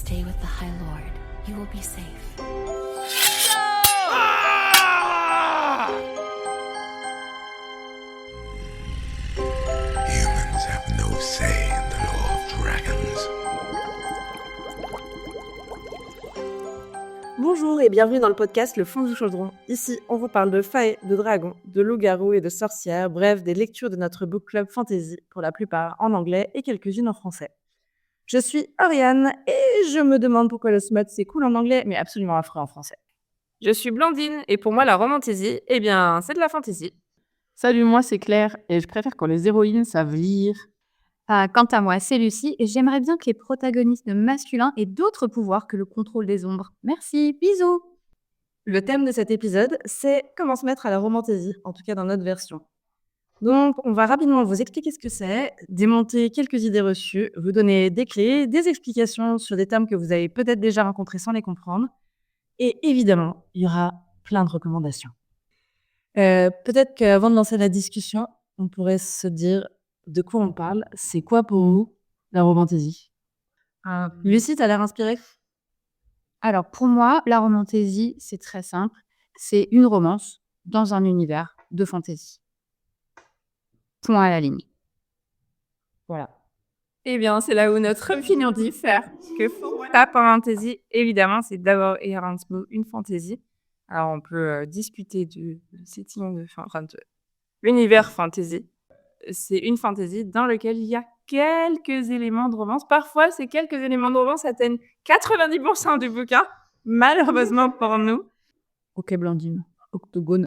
Stay with the High Lord. You will be safe. Humans have no say in the law of dragons. Bonjour et bienvenue dans le podcast Le Fond du Chaudron. Ici, on vous parle de failles, de dragons, de loups-garous et de sorcières, bref, des lectures de notre book club fantasy, pour la plupart en anglais et quelques-unes en français. Je suis Oriane et je me demande pourquoi le smut c'est cool en anglais, mais absolument affreux en français. Je suis Blandine et pour moi la romantasy, c'est de la fantasy. Salut, moi c'est Claire et je préfère quand les héroïnes savent lire. Quant à moi, c'est Lucie et j'aimerais bien que les protagonistes masculins aient d'autres pouvoirs que le contrôle des ombres. Merci, bisous. Le thème de cet épisode, c'est comment se mettre à la romantasy, en tout cas dans notre version. Donc, on va rapidement vous expliquer ce que c'est, démonter quelques idées reçues, vous donner des clés, des explications sur des termes que vous avez peut-être déjà rencontrés sans les comprendre. Et évidemment, il y aura plein de recommandations. Peut-être qu'avant de lancer la discussion, on pourrait se dire de quoi on parle. C'est quoi pour vous la romantasy Lucie, t'as l'air inspirée. Alors, pour moi, la romantasy, c'est très simple. C'est une romance dans un univers de fantasy. Point à la ligne. Voilà. C'est là où notre opinion diffère. Que pour la fantasy, évidemment, c'est d'abord et avant tout une fantasy. Alors, on peut discuter du setting de l'univers fantasy. C'est une fantasy dans laquelle il y a quelques éléments de romance. Parfois, ces quelques éléments de romance atteignent 90% du bouquin, malheureusement pour nous. Ok Blandine, octogone.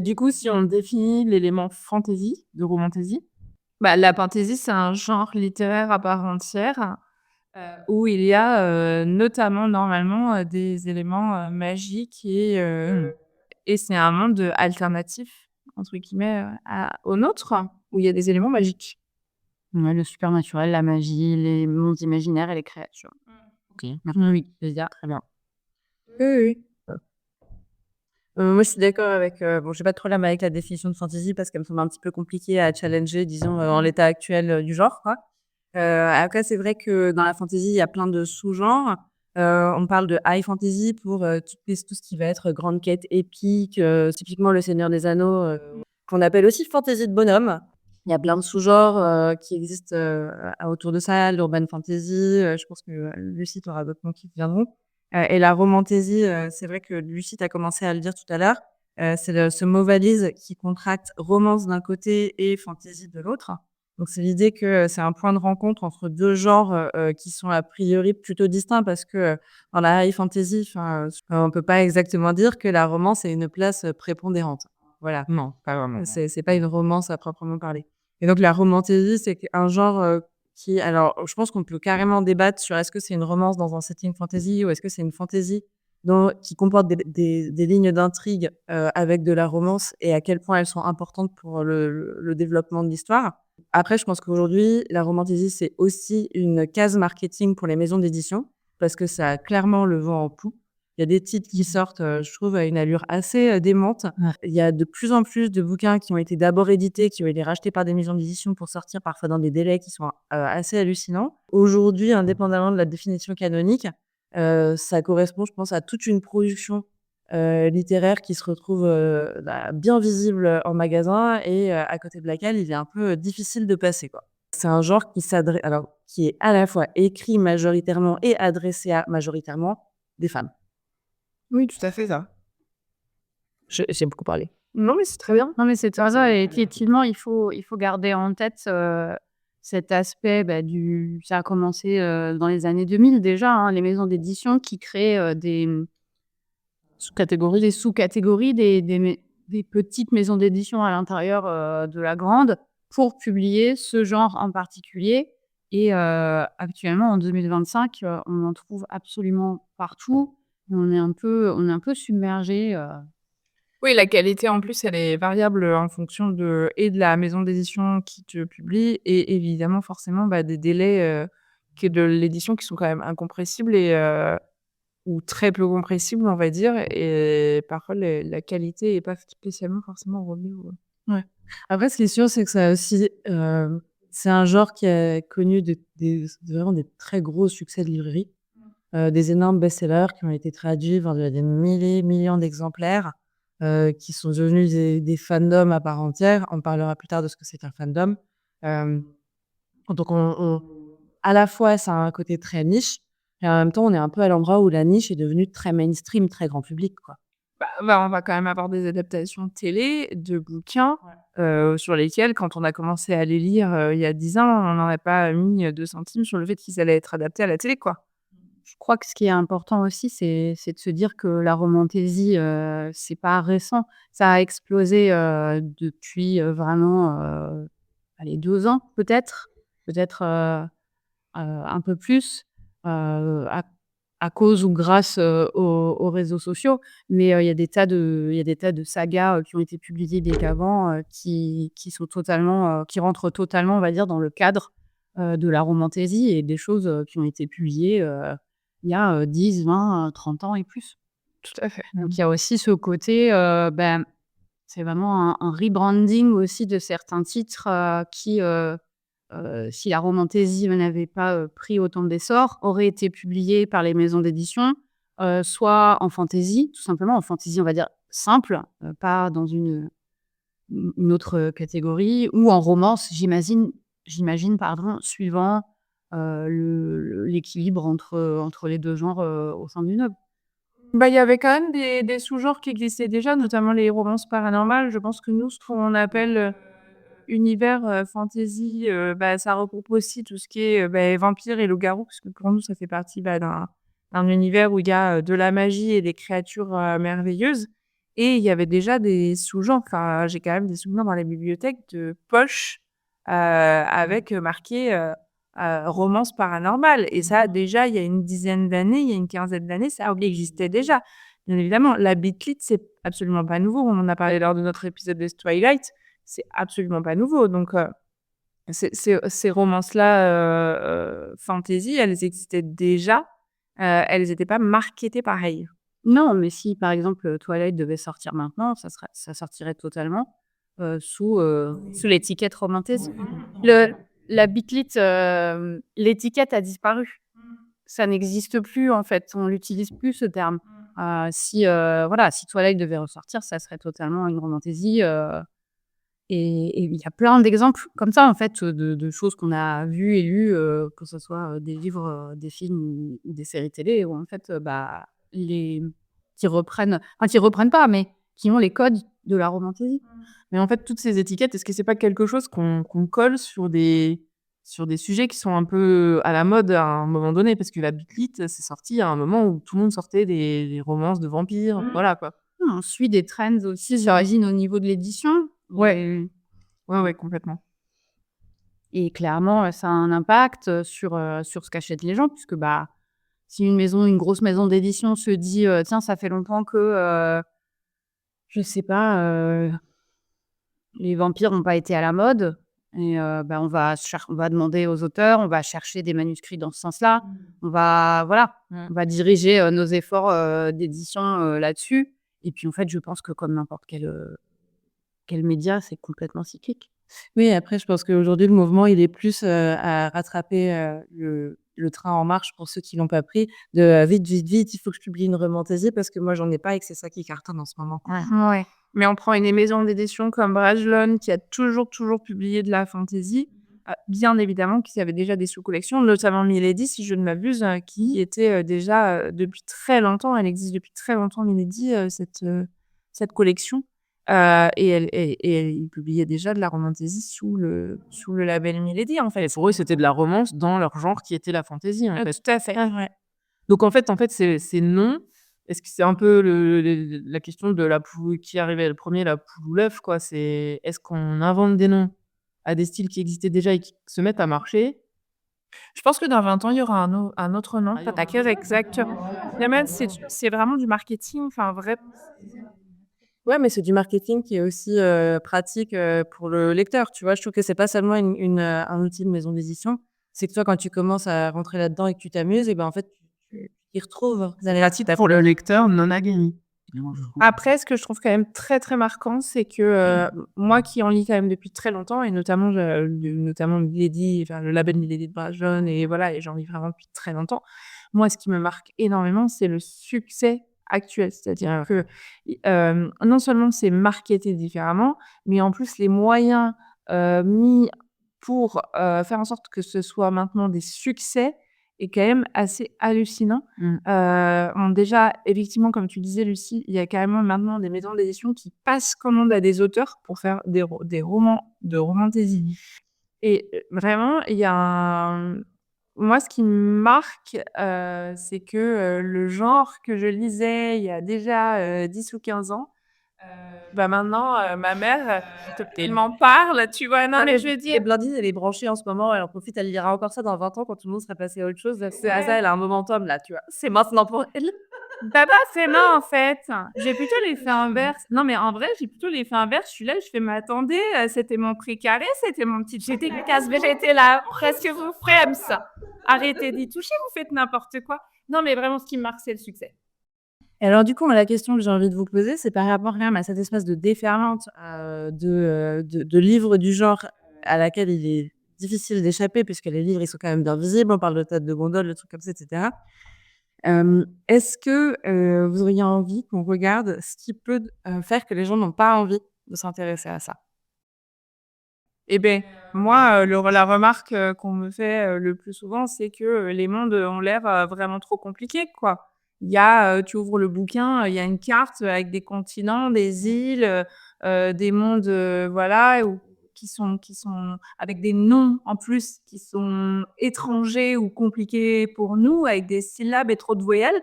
Du coup, si on définit l'élément fantasy de romantasy, La fantasy, c'est un genre littéraire à part entière où il y a notamment, normalement, des éléments magiques et c'est un monde alternatif, entre guillemets, au nôtre, où il y a des éléments magiques. ouais, le supernaturel, la magie, les mondes imaginaires et les créatures. Ok, merci. Oui, déjà, très bien. Oui. Moi, je suis d'accord avec... j'ai pas trop la main avec la définition de fantasy parce qu'elle me semble un petit peu compliquée à challenger, disons, en l'état actuel du genre, quoi. Après, c'est vrai que dans la fantasy, il y a plein de sous-genres. On parle de high fantasy pour tout ce qui va être grande quête épique, typiquement Le Seigneur des Anneaux, qu'on appelle aussi fantasy de bonhomme. Il y a plein de sous-genres qui existent autour de ça, l'urban fantasy. Je pense que Lucie, tu auras d'autres noms qui viendront. Et la romantasy, c'est vrai que Lucie, tu as commencé à le dire tout à l'heure, c'est ce mot valise qui contracte romance d'un côté et fantasy de l'autre. Donc, c'est l'idée que c'est un point de rencontre entre deux genres qui sont a priori plutôt distincts parce que dans la high fantasy, on peut pas exactement dire que la romance est une place prépondérante. Voilà. Non, pas vraiment. C'est pas une romance à proprement parler. Et donc, la romantasy, c'est un genre alors, je pense qu'on peut carrément débattre sur est-ce que c'est une romance dans un setting fantasy ou est-ce que c'est une fantasy qui comporte des lignes d'intrigue avec de la romance et à quel point elles sont importantes pour le développement de l'histoire. Après, je pense qu'aujourd'hui, la romantasy, c'est aussi une case marketing pour les maisons d'édition parce que ça a clairement le vent en poupe. Il y a des titres qui sortent, je trouve, à une allure assez démente. Ouais. Il y a de plus en plus de bouquins qui ont été d'abord édités, qui ont été rachetés par des maisons d'édition pour sortir parfois dans des délais qui sont assez hallucinants. Aujourd'hui, indépendamment de la définition canonique, ça correspond, je pense, à toute une production littéraire qui se retrouve bien visible en magasin et à côté de laquelle il est un peu difficile de passer, quoi. C'est un genre qui est à la fois écrit majoritairement et adressé à majoritairement des femmes. Oui, tout à fait, ça. J'ai beaucoup parlé. Non, mais c'est très bien. Non, mais c'est très ça. Et effectivement, il faut garder en tête cet aspect ça a commencé dans les années 2000 déjà, hein, les maisons d'édition qui créent des sous-catégories, des petites maisons d'édition à l'intérieur de la grande pour publier ce genre en particulier. Et actuellement, en 2025, on en trouve absolument partout. On est un peu submergé. Oui, la qualité, en plus, elle est variable en fonction de la maison d'édition qui te publie et évidemment, forcément, des délais de l'édition qui sont quand même incompressibles ou très peu compressibles, on va dire. Et parfois, la qualité n'est pas spécialement forcément au rendez-vous. Ouais. Après, ce qui est sûr, c'est que ça a aussi c'est un genre qui a connu vraiment des très gros succès de librairie, des énormes best-sellers qui ont été traduits, vendus à des millions d'exemplaires, qui sont devenus des fandoms à part entière. On parlera plus tard de ce que c'est qu'un fandom. Donc à la fois, ça a un côté très niche et en même temps, on est un peu à l'endroit où la niche est devenue très mainstream, très grand public, quoi. On va quand même avoir des adaptations télé de bouquins sur lesquels, quand on a commencé à les lire il y a 10 ans, on n'aurait pas mis 2 centimes sur le fait qu'ils allaient être adaptés à la télé, quoi. Je crois que ce qui est important aussi, c'est de se dire que la romantasy, c'est pas récent. Ça a explosé, depuis, vraiment, allez 2 ans peut-être, un peu plus, à cause ou grâce, aux réseaux sociaux. Mais, il y a des tas de sagas, qui ont été publiées bien qu'avant, qui sont totalement, qui rentrent totalement, on va dire, dans le cadre, de la romantasy et des choses, qui ont été publiées, il y a, 10, 20, 30 ans et plus. Tout à fait. Donc il y a aussi ce côté, c'est vraiment un rebranding aussi de certains titres, qui, si la romantasy n'avait pas, pris autant d'essor, auraient été publiés par les maisons d'édition, soit en fantasy, tout simplement, en fantasy, on va dire, simple, pas dans une autre catégorie, ou en romance, j'imagine, pardon, suivant, l'équilibre entre les 2 genres, au sein d'une œuvre. Il y avait quand même des sous-genres qui existaient déjà, notamment les romances paranormales. Je pense que nous, ce qu'on appelle, univers, fantasy, ça regroupe aussi tout ce qui est, vampires et loups-garous, parce que pour nous, ça fait partie, d'un univers où il y a, de la magie et des créatures, merveilleuses. Et il y avait déjà des sous-genres. Enfin, j'ai quand même des souvenirs dans les bibliothèques de poches, avec, marqué, romance paranormale. Et ça, déjà, il y a une dizaine d'années, il y a une quinzaine d'années, ça existait déjà. Bien évidemment, la bitlit, c'est absolument pas nouveau. On en a parlé lors de notre épisode de Twilight. C'est absolument pas nouveau. Donc, ces romances-là, fantasy, elles existaient déjà. Elles étaient pas marketées pareil. Non, mais si, par exemple, Twilight devait sortir maintenant, ça sortirait totalement, sous l'étiquette romantasy. La bitlit, l'étiquette a disparu. Ça n'existe plus, en fait. On n'utilise plus ce terme. Si Twilight devait ressortir, ça serait totalement une romantasy, et il y a plein d'exemples comme ça, en fait, de choses qu'on a vues et lues, que ce soit, des livres, des films ou des séries télé où, en fait, qui reprennent pas, mais qui ont les codes de la romantasy. Mais en fait, toutes ces étiquettes, est-ce que c'est pas quelque chose qu'on colle sur des sujets qui sont un peu à la mode à un moment donné? Parce que la bitlit, c'est sorti à un moment où tout le monde sortait des romances de vampires, voilà, quoi. On suit des trends aussi, j'imagine, au niveau de l'édition. Ouais. Ouais, complètement. Et clairement, ça a un impact, sur ce qu'achètent les gens puisque, si une grosse maison d'édition se dit, «Tiens, ça fait longtemps que, je sais pas, les vampires n'ont pas été à la mode», et on va demander aux auteurs, on va chercher des manuscrits dans ce sens-là. On va diriger, nos efforts, d'édition, là-dessus. Et puis, en fait, je pense que comme n'importe quel média, c'est complètement cyclique. Oui, après, je pense qu'aujourd'hui, le mouvement, il est plus, à rattraper, le train en marche pour ceux qui l'ont pas pris, de, vite, il faut que je publie une romantasy parce que moi, j'en ai pas et que c'est ça qui cartonne en ce moment. Ouais. Mais on prend une maison d'édition comme Brajlon qui a toujours publié de la fantasy. Bien évidemment qu'il y avait déjà des sous-collections, notamment Milady, si je ne m'abuse, qui était déjà depuis très longtemps. Elle existe depuis très longtemps, Milady, cette collection. Et elle publiait déjà de la romantasy sous le label Milady, en fait. Et pour eux, c'était de la romance dans leur genre qui était la fantasy, en fait. Tout à fait. Ouais. Donc, en fait, c'est non. Est-ce que c'est un peu la question de la poule qui arrivait le premier, la poule ou l'œuf, quoi? C'est est-ce qu'on invente des noms à des styles qui existaient déjà et qui se mettent à marcher? Je pense que dans 20 ans, il y aura un autre nom. Exactement. Même, c'est vraiment du marketing, enfin, vrai. Ouais, mais c'est du marketing qui est aussi, pratique, pour le lecteur, tu vois? Je trouve que c'est pas seulement un outil de maison d'édition. C'est que toi, quand tu commences à rentrer là-dedans et que tu t'amuses, en fait, tu t'y retrouves. Pour le lecteur non aguerri. Vraiment, je trouve. Après, ce que je trouve quand même très, très marquant, c'est que moi qui en lis quand même depuis très longtemps, et notamment, notamment Milady, enfin, le label Milady de Bragelonne, et voilà, et j'en lis vraiment depuis très longtemps. Moi, ce qui me marque énormément, c'est le succès actuel. C'est-à-dire que non seulement c'est marketé différemment, mais en plus, les moyens mis pour faire en sorte que ce soit maintenant des succès est quand même assez hallucinant. Déjà, effectivement, comme tu disais, Lucie, il y a carrément maintenant des maisons d'édition qui passent commande à des auteurs pour faire des romans de romantaisie. Et vraiment, il y a moi, ce qui me marque, c'est que le genre que je lisais il y a déjà 10 ou 15 ans, maintenant, ma mère, elle m'en parle, tu vois. Non, mais je veux Et dire, Blandine, elle est branchée en ce moment, elle en profite, elle lira encore ça dans 20 ans quand tout le monde sera passé à autre chose. C'est à ça, elle a un momentum là, tu vois. C'est maintenant pour elle. Baba, c'est moi, en fait. J'ai plutôt l'effet inverse. Non, mais en vrai, j'ai plutôt l'effet inverse. Je suis là, je fais, mais attendez, c'était mon précaré, c'était mon petit. J'étais casse, j'étais là, presque vous frems. Arrêtez d'y toucher, vous faites n'importe quoi. Non, mais vraiment, ce qui me marque, c'est le succès. Et alors, du coup, moi, la question que j'ai envie de vous poser, c'est par rapport quand même à cette espèce de déferlante de livres du genre à laquelle il est difficile d'échapper, puisque les livres, ils sont quand même bien visibles. On parle de tête de gondole, de trucs comme ça, etc. Est-ce que vous auriez envie qu'on regarde ce qui peut faire que les gens n'ont pas envie de s'intéresser à ça? Eh bien, moi, la remarque qu'on me fait le plus souvent, c'est que les mondes ont l'air vraiment trop compliqués, quoi. Il y a, tu ouvres le bouquin, il y a une carte avec des continents, des îles, des mondes, voilà, qui sont avec des noms en plus qui sont étrangers ou compliqués pour nous, avec des syllabes et trop de voyelles.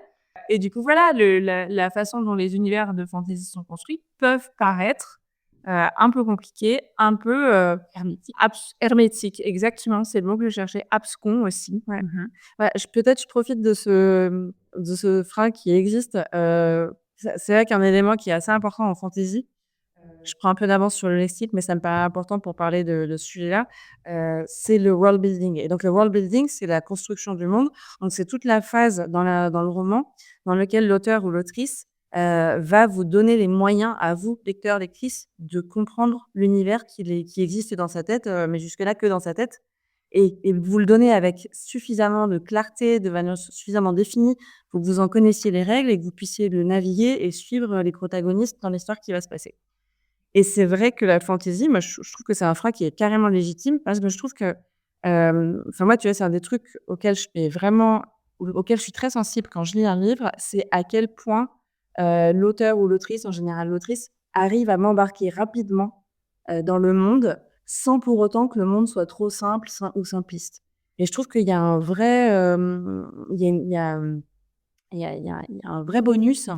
Et du coup, voilà, la façon dont les univers de fantasy sont construits peuvent paraître un peu compliqués, un peu hermétiques, exactement, c'est le mot que je cherchais. Abscons aussi, ouais. Ouais, peut-être je profite de ce frein qui existe. C'est vrai qu'un élément qui est assez important en fantasy, je prends un peu d'avance sur le lexique, mais ça me paraît important pour parler de ce sujet-là, c'est le world building. Et donc le world building, c'est la construction du monde. Donc c'est toute la phase dans le roman dans lequel l'auteur ou l'autrice va vous donner les moyens à vous, lecteurs, lectrices, de comprendre l'univers qui existe dans sa tête, mais jusque-là que dans sa tête. Et vous le donnez avec suffisamment de clarté, de manière suffisamment définie pour que vous en connaissiez les règles et que vous puissiez le naviguer et suivre les protagonistes dans l'histoire qui va se passer. Et c'est vrai que la fantasy, moi, je trouve que c'est un frein qui est carrément légitime parce que je trouve que, enfin, moi, tu vois, c'est un des trucs auquel auquel je suis très sensible quand je lis un livre, c'est à quel point l'auteur ou l'autrice, en général l'autrice, arrive à m'embarquer rapidement dans le monde sans pour autant que le monde soit trop simple ou simpliste. Et je trouve qu'il y a un vrai, il y a un vrai bonus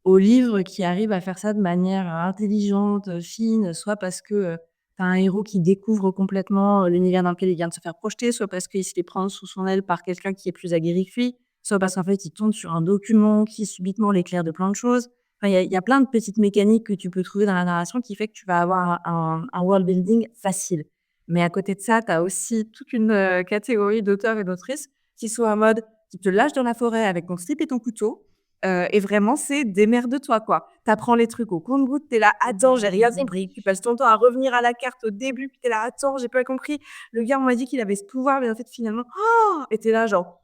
aux livres qui arrivent à faire ça de manière intelligente, fine, soit parce que tu as un héros qui découvre complètement l'univers dans lequel il vient de se faire projeter, soit parce qu'il se fait prendre sous son aile par quelqu'un qui est plus aguerri que lui, soit parce qu'en fait, il tombe sur un document qui subitement l'éclaire de plein de choses. Enfin, il y a plein de petites mécaniques que tu peux trouver dans la narration qui fait que tu vas avoir un world building facile. Mais à côté de ça, tu as aussi toute une catégorie d'auteurs et d'autrices qui sont en mode qui te lâchent dans la forêt avec ton slip et ton couteau. Et vraiment, c'est démerde-toi, quoi. T'apprends les trucs au compte-gouttes, t'es là, attends, j'ai rien compris. Tu passes ton temps à revenir à la carte au début, puis t'es là, attends, j'ai pas compris. Le gars, on m'a dit qu'il avait ce pouvoir, mais en fait, finalement, oh! Et t'es là, genre,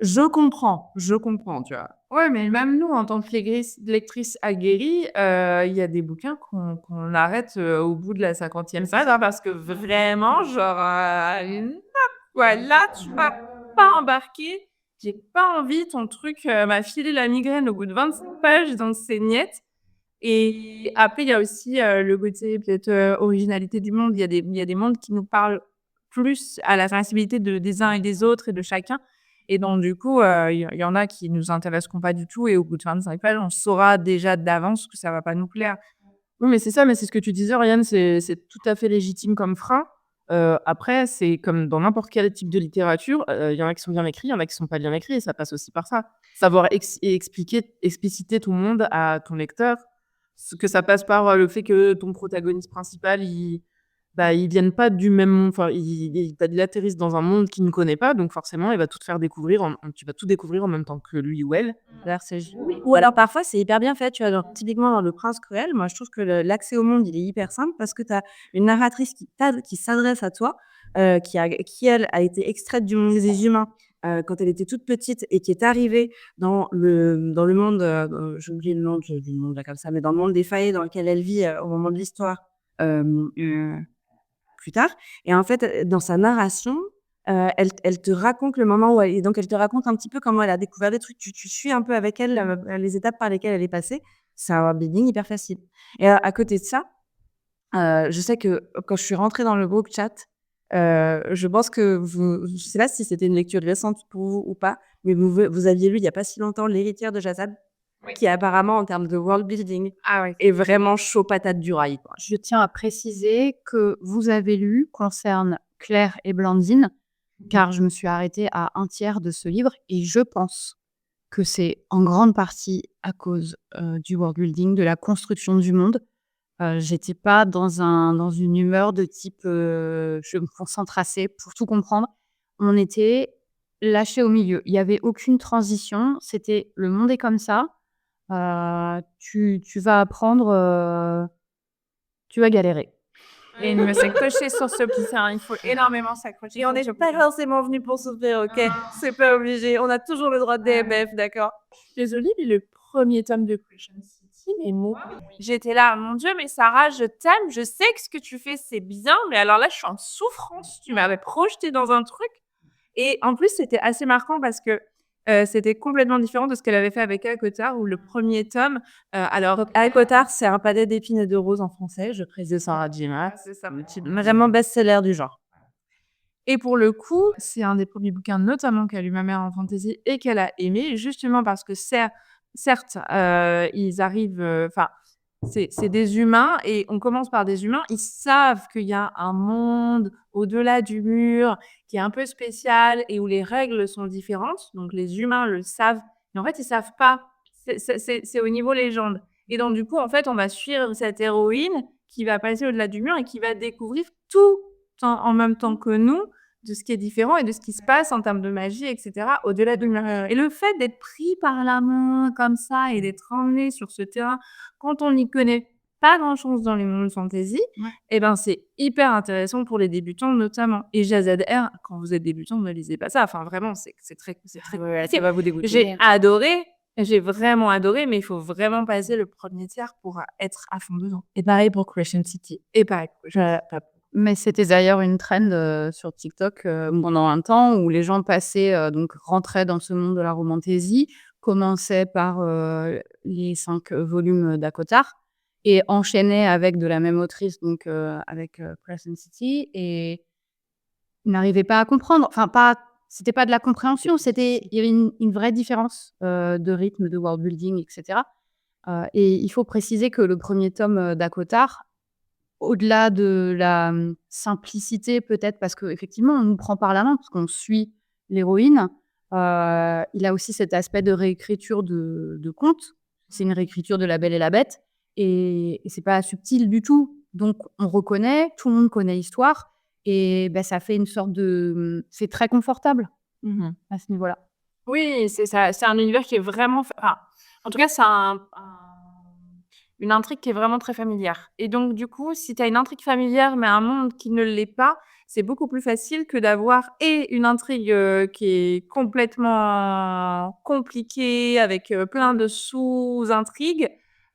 je comprends, tu vois. Ouais, mais même nous, en tant que lectrices aguerries, il y a des bouquins qu'on arrête au bout de la 50e page, hein, parce que vraiment, genre, non, quoi, là, tu vas pas embarquer. J'ai pas envie, ton truc m'a filé la migraine au bout de 25 pages dans ces niettes. Et après, il y a aussi le côté peut-être originalité du monde. Il y a des mondes qui nous parlent plus à la sensibilité des uns et des autres et de chacun. Et donc, du coup, il y en a qui nous intéresseront pas du tout. Et au bout de 25 pages, on saura déjà d'avance que ça va pas nous plaire. Oui, mais c'est ça, mais c'est ce que tu disais, Oriane, c'est tout à fait légitime comme frein. Après, c'est comme dans n'importe quel type de littérature, il y en a qui sont bien écrits, il y en a qui sont pas bien écrits, et ça passe aussi par ça. Savoir expliciter tout le monde à ton lecteur, que ça passe par le fait que ton protagoniste principal, bah, ils viennent pas du même monde. Enfin, il atterrissent dans un monde qu'il ne connaît pas, donc forcément, il va tout te faire découvrir. Tu vas tout découvrir en même temps que lui ou elle. D'ailleurs, c'est ou alors parfois c'est hyper bien fait, tu vois? Genre typiquement dans Le Prince Cruel, moi je trouve que l'accès au monde, il est hyper simple parce que tu as une narratrice qui s'adresse à toi, qui elle a été extraite du monde des humains, quand elle était toute petite et qui est arrivée dans le monde, j'ai oublié le nom du monde là comme ça, mais dans le monde des failles dans lequel elle vit, au moment de l'histoire, hem, plus tard. Et en fait, dans sa narration, elle te raconte le moment où elle te raconte un petit peu comment elle a découvert des trucs. Tu suis un peu avec elle, les étapes par lesquelles elle est passée. C'est un building hyper facile. Et à côté de ça, je sais que quand je suis rentrée dans le groupe chat, je pense que je sais pas si c'était une lecture récente pour vous ou pas, mais vous aviez lu il y a pas si longtemps L'Héritière de Jazad, qui apparemment en termes de world building est vraiment chaud patate du rail, quoi. Je tiens à préciser que vous avez lu concerne Claire et Blandine, car je me suis arrêtée à un tiers de ce livre et je pense que c'est en grande partie à cause du world building, de la construction du monde. J'étais pas dans une humeur de type je me concentre assez pour tout comprendre. On était lâchés au milieu. Il y avait aucune transition. C'était le monde est comme ça. Tu vas apprendre, tu vas galérer. Et il me s'accrocher sur ce bouquin. Il faut énormément s'accrocher. Et on n'est pas forcément venu pour souffrir, OK? C'est pas obligé. On a toujours le droit de DMF, d'accord? Désolée, mais le premier tome de Crescent City, mais moi, j'étais là, mon Dieu, mais Sarah, je t'aime, je sais que ce que tu fais, c'est bien, mais alors là, je suis en souffrance. Tu m'avais projeté dans un truc. Et en plus, c'était assez marquant parce que c'était complètement différent de ce qu'elle avait fait avec Harry Potter, où le premier tome, alors Harry Potter, c'est un padet d'épines et de roses en français, je précise. De Sarah J. Maas. c'est ça. Vraiment best-seller du genre. Et pour le coup, c'est un des premiers bouquins, notamment qu'a lu ma mère en fantasy et qu'elle a aimé, justement parce que certes, ils arrivent, enfin, c'est des humains et on commence par des humains. Ils savent qu'il y a un monde au-delà du mur qui est un peu spécial et où les règles sont différentes. Donc les humains le savent, mais en fait, ils savent pas. C'est au niveau légende. Et donc, du coup, en fait, on va suivre cette héroïne qui va passer au-delà du mur et qui va découvrir tout en même temps que nous de ce qui est différent et de ce qui se passe en termes de magie, etc., au-delà du mur. Et le fait d'être pris par la main comme ça et d'être emmené sur ce terrain quand on n'y connaît pas grand-chose dans les mondes fantasy, eh ben, c'est hyper intéressant pour les débutants notamment. Et JZR, quand vous êtes débutant, ne lisez pas ça. Enfin, vraiment, c'est très Ça va vous dégoûter. J'ai adoré, j'ai vraiment adoré, mais il faut vraiment passer le premier tiers pour être à fond dedans. Et pareil pour Crescent City. Et pareil. Mais c'était d'ailleurs une trend sur TikTok pendant un temps où les gens passaient, donc rentraient dans ce monde de la romantaisie, commençaient par les 5 volumes d'Akotar et enchaînaient avec de la même autrice, donc avec Crescent City, et ils n'arrivaient pas à comprendre. Enfin, c'était pas de la compréhension, il y avait une vraie différence de rythme, de world building, etc. Et il faut préciser que le premier tome d'Akotar, au-delà de la simplicité peut-être parce qu'effectivement on nous prend par la main parce qu'on suit l'héroïne, il a aussi cet aspect de réécriture de contes. C'est une réécriture de La Belle et la Bête et c'est pas subtil du tout. Donc on reconnaît, tout le monde connaît l'histoire et ça fait une sorte de... C'est très confortable à ce niveau-là. Oui, c'est ça. C'est un univers qui est vraiment... Enfin, en tout cas, c'est une intrigue qui est vraiment très familière. Et donc, du coup, si tu as une intrigue familière, mais un monde qui ne l'est pas, c'est beaucoup plus facile que d'avoir une intrigue qui est complètement compliquée, avec plein de sous-intrigues,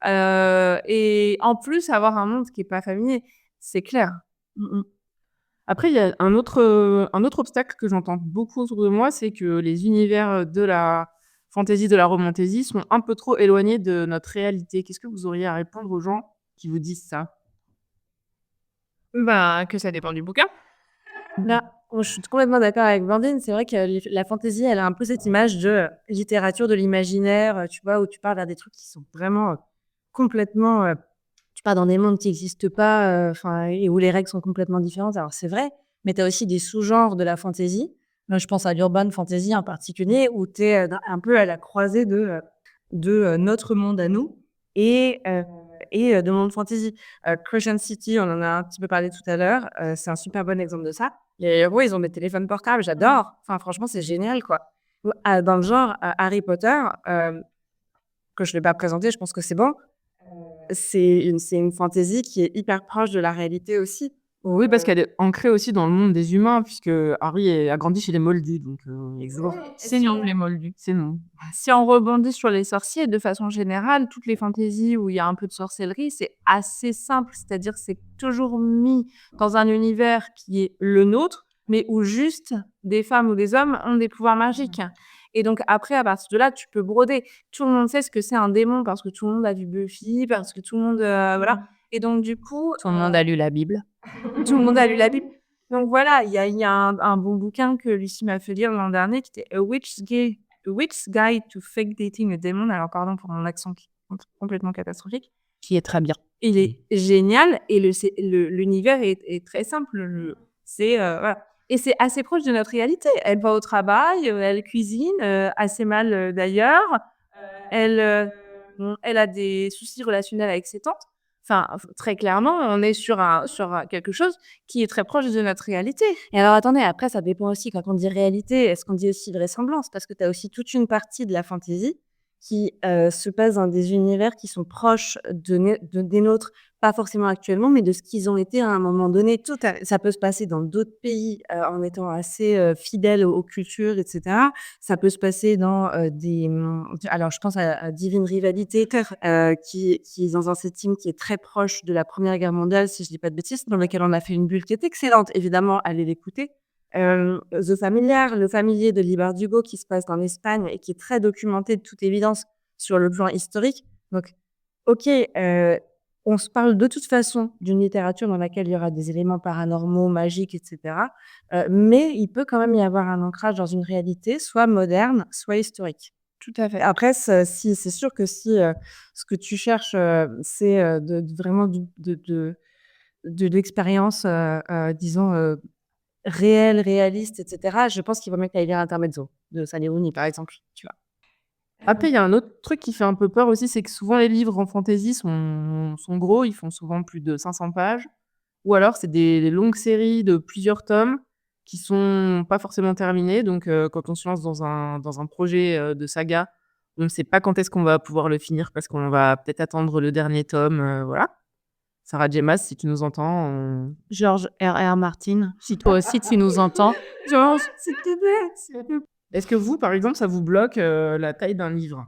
et en plus, avoir un monde qui n'est pas familier. C'est clair. Après, il y a un autre obstacle que j'entends beaucoup autour de moi, c'est que les univers de la fantasy, de la romantaisie sont un peu trop éloignés de notre réalité. Qu'est-ce que vous auriez à répondre aux gens qui vous disent ça? Que ça dépend du bouquin. Là, je suis complètement d'accord avec Blandine. C'est vrai que la fantasy, elle a un peu cette image de littérature de l'imaginaire, tu vois, où tu pars vers des trucs qui sont vraiment complètement... tu pars dans des mondes qui n'existent pas, et où les règles sont complètement différentes. Alors, c'est vrai, mais tu as aussi des sous-genres de la fantasy. Je pense à l'urban fantasy en particulier, où tu es un peu à la croisée de notre monde à nous et et de monde fantasy. Crescent City, on en a un petit peu parlé tout à l'heure, c'est un super bon exemple de ça. Les héros, ils ont des téléphones portables, j'adore. Enfin, franchement, c'est génial, quoi. Dans le genre, Harry Potter, que je ne l'ai pas présenté, je pense que c'est bon. C'est une fantasy qui est hyper proche de la réalité aussi. Oui, parce qu'elle est ancrée aussi dans le monde des humains, puisque Harry a grandi chez les Moldus, donc C'est non, les moldus. c'est non. Si on rebondit sur les sorciers, de façon générale, toutes les fantaisies où il y a un peu de sorcellerie, c'est assez simple. C'est-à-dire c'est toujours mis dans un univers qui est le nôtre, mais où juste des femmes ou des hommes ont des pouvoirs magiques. Et donc après, à partir de là, tu peux broder. Tout le monde sait ce que c'est un démon parce que tout le monde a vu Buffy, parce que tout le monde... voilà. Et donc du coup... Tout le monde a lu la Bible. Tout le monde a lu la Bible. Donc voilà, il y a un bon bouquin que Lucie m'a fait lire l'an dernier qui était A Witch's Guide to Fake Dating a Demon. Alors pardon pour mon accent qui est complètement catastrophique. Qui est très bien. Il est génial et l'univers est très simple. Voilà. Et c'est assez proche de notre réalité. Elle va au travail, elle cuisine, assez mal d'ailleurs. Elle a des soucis relationnels avec ses tantes. Enfin, très clairement, on est sur quelque chose qui est très proche de notre réalité. Et alors, attendez, après, ça dépend aussi. Quand on dit réalité, est-ce qu'on dit aussi vraisemblance? Parce que tu as aussi toute une partie de la fantasy qui se passe dans des univers qui sont proches des nôtres, pas forcément actuellement, mais de ce qu'ils ont été à un moment donné. Ça peut se passer dans d'autres pays en étant assez fidèles aux cultures, etc. Ça peut se passer dans alors, je pense à Divine Rivalité, qui est dans un setting qui est très proche de la Première Guerre mondiale, si je dis pas de bêtises, dans lequel on a fait une bulle qui est excellente. Évidemment, allez l'écouter. The Familiar, le familier de Lee Bardugo qui se passe en Espagne et qui est très documenté de toute évidence sur le plan historique. Donc, ok, on se parle de toute façon d'une littérature dans laquelle il y aura des éléments paranormaux, magiques, etc. Mais il peut quand même y avoir un ancrage dans une réalité, soit moderne, soit historique. Tout à fait. Après, si, c'est sûr que si ce que tu cherches, c'est vraiment de l'expérience, disons, réel, réaliste, etc. Je pense qu'il vaut mieux que tu ailles lire Intermezzo de Salieri, par exemple, tu vois? Après, il y a un autre truc qui fait un peu peur aussi, c'est que souvent les livres en fantasy sont gros, ils font souvent plus de 500 pages, ou alors c'est des longues séries de plusieurs tomes qui sont pas forcément terminées. Donc, quand on se lance dans un projet de saga, on ne sait pas quand est-ce qu'on va pouvoir le finir parce qu'on va peut-être attendre le dernier tome, voilà. Sarah J. Maas, si tu nous entends, George R.R. Martin, si toi aussi tu nous entends. Georges, s'il te plaît. est-ce que vous, par exemple, ça vous bloque la taille d'un livre?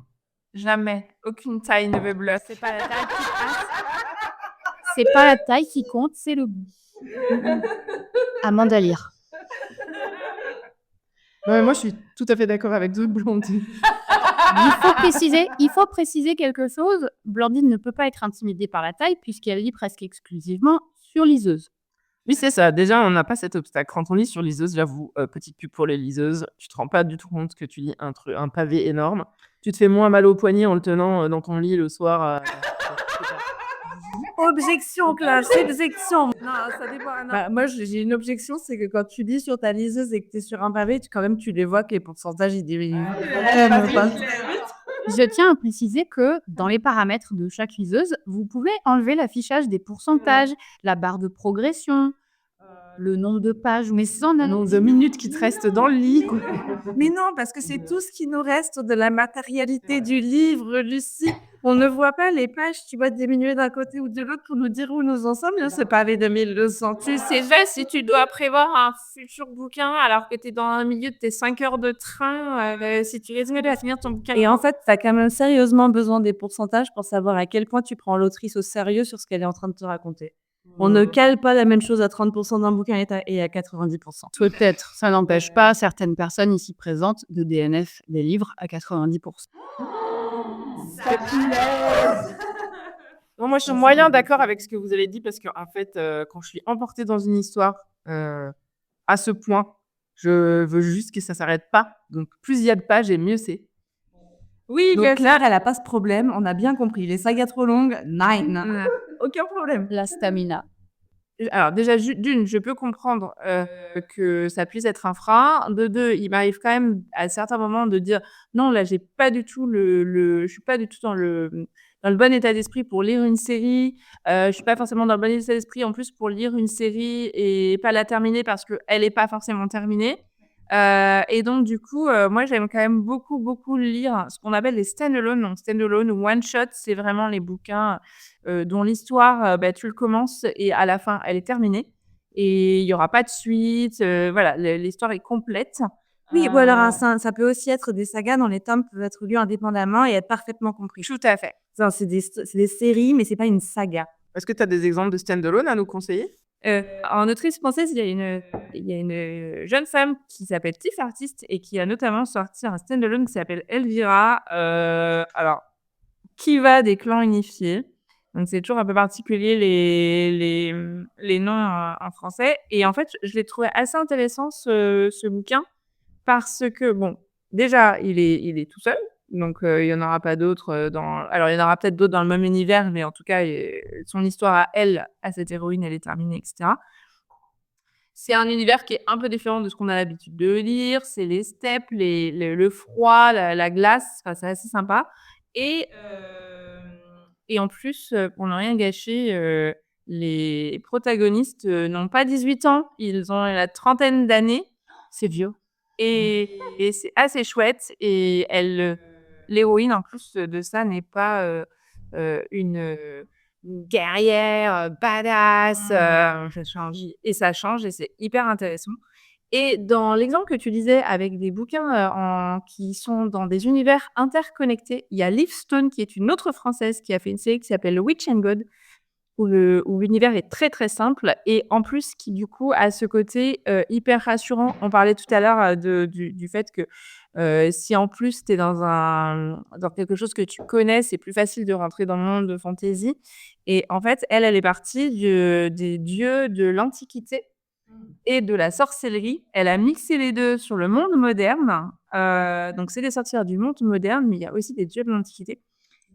Jamais. Aucune taille ne me bloque. C'est pas la taille qui passe. C'est pas la taille qui compte, c'est le goût. Amanda lire. Non, mais moi, je suis tout à fait d'accord avec vous, Blondie. Il faut préciser quelque chose. Blandine ne peut pas être intimidée par la taille puisqu'elle lit presque exclusivement sur liseuse. Oui, c'est ça. Déjà, on n'a pas cet obstacle. Quand on lit sur liseuse, j'avoue, petite pub pour les liseuses, tu te rends pas du tout compte que tu lis un pavé énorme. Tu te fais moins mal au poignet en le tenant dans ton lit le soir. Objection, classe, objection. Non, ça dépend. Non. Bah, moi, j'ai une objection, c'est que quand tu lis sur ta liseuse et que tu es sur un pavé, quand même, tu les vois que les pourcentages, ils diminuent. Je tiens à préciser que dans les paramètres de chaque liseuse, vous pouvez enlever l'affichage des pourcentages, la barre de progression, le nombre de pages, mais sans Le nombre de minutes qui te restent dans le lit. Mais non, parce que c'est tout ce qui nous reste de la matérialité du livre, Lucie. On ne voit pas les pages, tu vois, diminuer d'un côté ou de l'autre pour nous dire où nous en sommes. Là, c'est pavé de 1200. Tu sais jamais si tu dois prévoir un futur bouquin alors que tu es dans le milieu de tes 5 heures de train, si tu risques de finir ton bouquin. Et en fait, tu as quand même sérieusement besoin des pourcentages pour savoir à quel point tu prends l'autrice au sérieux sur ce qu'elle est en train de te raconter. On ne cale pas la même chose à 30% d'un bouquin et à 90%. Peut-être, ça n'empêche pas certaines personnes ici présentes de DNF des livres à 90%. Non, moi, je suis moyen d'accord avec ce que vous avez dit parce qu'en fait, quand je suis emportée dans une histoire à ce point, je veux juste que ça s'arrête pas. Donc, plus il y a de pages et mieux c'est. Oui, donc Claire, elle n'a pas ce problème. On a bien compris. Les sagas trop longues, nine. Aucun problème. La stamina. Alors déjà, d'une, je peux comprendre que ça puisse être un frein. De deux, il m'arrive quand même à certains moments de dire non, là, j'ai pas du tout je suis pas du tout dans dans le bon état d'esprit pour lire une série. Je suis pas forcément dans le bon état d'esprit en plus pour lire une série et pas la terminer parce qu'elle est pas forcément terminée. Et donc du coup, moi j'aime quand même beaucoup, beaucoup lire ce qu'on appelle les stand-alone. Donc stand-alone ou one-shot, c'est vraiment les bouquins, dont l'histoire, tu le commences et à la fin, elle est terminée et il y aura pas de suite, voilà, l'histoire est complète. Oui, ou alors ça peut aussi être des sagas dont les tomes peuvent être lus indépendamment et être parfaitement compris. Tout à fait. Enfin, c'est des séries, mais c'est pas une saga. Est-ce que tu as des exemples de stand-alone à nous conseiller? En autrice française, il y a une jeune femme qui s'appelle Tiff Artist et qui a notamment sorti un stand-alone qui s'appelle Elvira. Alors, qui va des clans unifiés. Donc, c'est toujours un peu particulier les noms en français. Et en fait, je l'ai trouvé assez intéressant, ce bouquin, parce que, bon, déjà, il est tout seul. Donc, il y en aura pas d'autres alors, il y en aura peut-être d'autres dans le même univers, mais en tout cas, son histoire à elle, à cette héroïne, elle est terminée, etc. C'est un univers qui est un peu différent de ce qu'on a l'habitude de lire. C'est les steppes, le froid, la glace. Enfin, c'est assez sympa. Et en plus, pour ne rien gâcher, les protagonistes n'ont pas 18 ans. Ils ont la trentaine d'années. C'est vieux. Et c'est assez chouette. Et l'héroïne, en plus de ça, n'est pas une guerrière badass. Ça change. Et ça change et c'est hyper intéressant. Et dans l'exemple que tu disais avec des bouquins qui sont dans des univers interconnectés, il y a Liv Stone, qui est une autre Française, qui a fait une série qui s'appelle Witch and God, où l'univers est très, très simple et en plus qui, du coup, a ce côté hyper rassurant. On parlait tout à l'heure du fait que si en plus tu es dans quelque chose que tu connais, c'est plus facile de rentrer dans le monde de fantasy. Et en fait, elle est partie des dieux de l'Antiquité et de la sorcellerie. Elle a mixé les deux sur le monde moderne. Donc, c'est des sorcières du monde moderne, mais il y a aussi des dieux de l'Antiquité.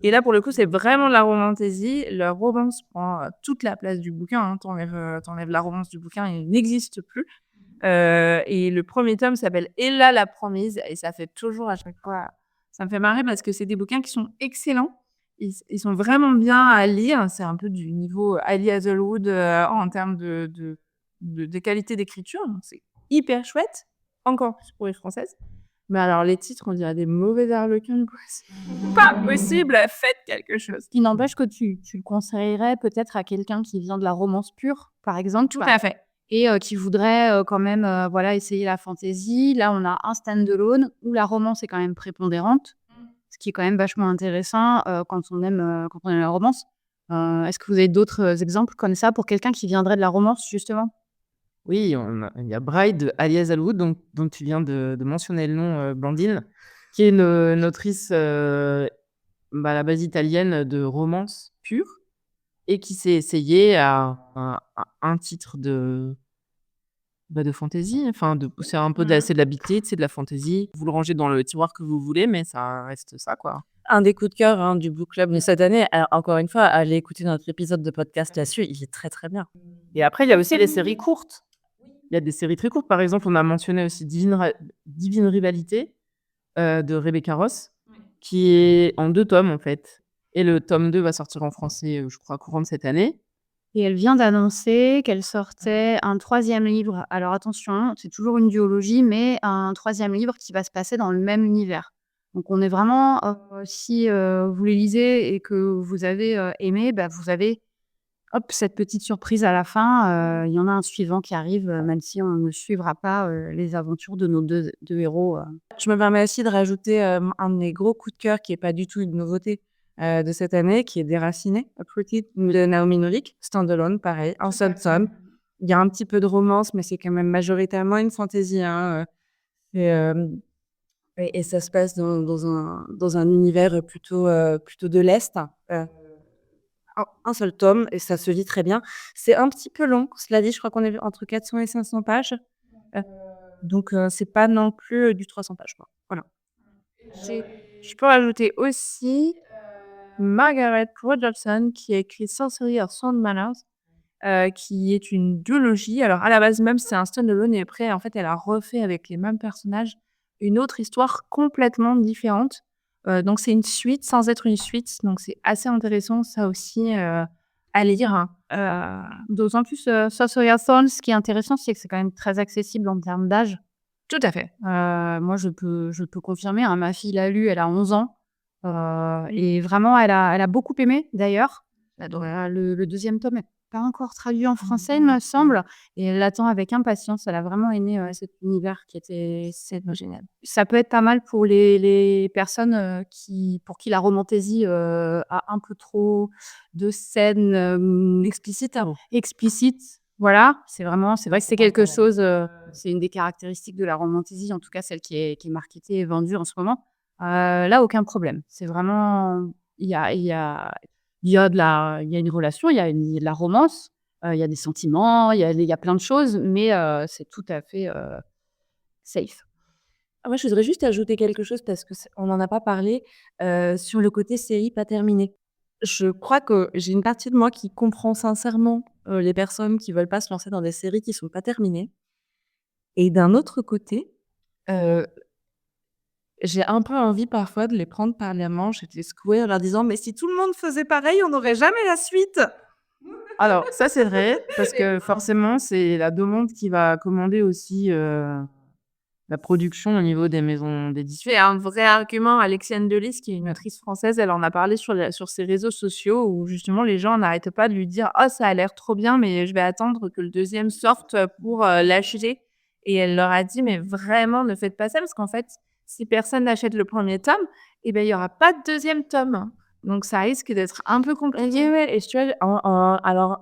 Et là, pour le coup, c'est vraiment de la romantaisie. La romance prend toute la place du bouquin. Hein. T'enlèves la romance du bouquin, il n'existe plus. Et le premier tome s'appelle Ella la promise. Et ça fait toujours à chaque fois... Ça me fait marrer parce que c'est des bouquins qui sont excellents. Ils sont vraiment bien à lire. C'est un peu du niveau Ali Hazelwood en termes de qualité d'écriture. Donc, c'est hyper chouette. Encore plus pour les Françaises. Mais alors, les titres, on dirait des mauvais harlequins, quoi. C'est pas possible, faites quelque chose. Ce qui n'empêche que tu le conseillerais peut-être à quelqu'un qui vient de la romance pure, par exemple. Tout à fait. Et qui voudrait quand même essayer la fantasy. Là, on a un stand-alone où la romance est quand même prépondérante, ce qui est quand même vachement intéressant quand on aime la romance. Est-ce que vous avez d'autres exemples comme ça pour quelqu'un qui viendrait de la romance, justement? Oui, il y a Bride de Ali Hazelwood, dont tu viens de mentionner le nom, Blandine, qui est une autrice à la base italienne de romance pure et qui s'est essayée à un titre de fantasy. Enfin, c'est un peu c'est de la beat lit, c'est de la fantasy. Vous le rangez dans le tiroir que vous voulez, mais ça reste ça, quoi. Un des coups de cœur du book club de cette année, alors, encore une fois, allez écouter notre épisode de podcast là-dessus, il est très très bien. Et après, il y a aussi les séries courtes. Il y a des séries très courtes. Par exemple, on a mentionné aussi Divine Rivalité de Rebecca Ross, qui est en 2 tomes, en fait. Et le tome 2 va sortir en français, je crois, courant de cette année. Et elle vient d'annoncer qu'elle sortait un 3e livre. Alors attention, hein, c'est toujours une duologie, mais un 3e livre qui va se passer dans le même univers. Donc on est vraiment, si vous les lisez et que vous avez aimé, vous avez cette petite surprise à la fin. Il y en a un suivant qui arrive, même si on ne suivra pas les aventures de nos deux héros. Je me permets aussi de rajouter un de mes gros coups de cœur qui n'est pas du tout une nouveauté de cette année, qui est Déraciné, Uprooted de Naomi Novik, standalone, pareil, un seul tome. Il y a un petit peu de romance, mais c'est quand même majoritairement une fantaisie. Hein, et ça se passe dans un univers plutôt de l'Est. Un seul tome, et ça se lit très bien. C'est un petit peu long, cela dit, je crois qu'on est entre 400 et 500 pages. Donc, c'est pas non plus du 300 pages, quoi. Voilà. Je peux rajouter aussi Margaret Rogerson, qui a écrit Sorcery of Sound Manners, qui est une duologie. Alors, à la base même, c'est un stand-alone, et après, en fait, elle a refait avec les mêmes personnages une autre histoire complètement différente. Donc c'est une suite sans être une suite, donc c'est assez intéressant ça aussi, à lire, hein. D'autant plus, Sorcerer Thorns, ce qui est intéressant, c'est que c'est quand même très accessible en termes d'âge. Tout à fait. Moi, je peux confirmer, hein, ma fille l'a lu, elle a 11 ans, et vraiment elle a beaucoup aimé d'ailleurs. Le 2e tome est pas encore traduit en français, il me semble, et elle l'attend avec impatience. Elle a vraiment aimé, cet univers qui était C'est génial. ça peut être pas mal pour les personnes, pour qui la romantaisie, a un peu trop de scènes, Explicite, hein. explicites. Voilà, c'est vrai que c'est quelque chose, c'est une des caractéristiques de la romantaisie, en tout cas celle qui est marketée et vendue en ce moment. Là, aucun problème. C'est vraiment il y a une relation, il y a de la romance, il y a des sentiments, il y a plein de choses, mais c'est tout à fait, safe. Ah, moi, je voudrais juste ajouter quelque chose parce que on n'en a pas parlé, sur le côté série pas terminée. Je crois que j'ai une partie de moi qui comprend sincèrement, les personnes qui veulent pas se lancer dans des séries qui sont pas terminées et d'un autre côté, heu, j'ai un peu envie parfois de les prendre par la manche et de les secouer en leur disant: «Mais si tout le monde faisait pareil, on n'aurait jamais la suite!» Alors ça, c'est vrai, parce que forcément, c'est la demande qui va commander aussi, la production au niveau des maisons d'édition. C'est un vrai argument. Alexiane Delis, qui est une autrice française, elle en a parlé sur ses réseaux sociaux où justement les gens n'arrêtent pas de lui dire: «Oh, ça a l'air trop bien, mais je vais attendre que le deuxième sorte pour, l'acheter», et elle leur a dit: «Mais vraiment, ne faites pas ça parce qu'en fait, si personne n'achète le premier tome et ben, il y aura pas de deuxième tome. Donc ça risque d'être un peu compliqué». Ouais, et tu vois, alors,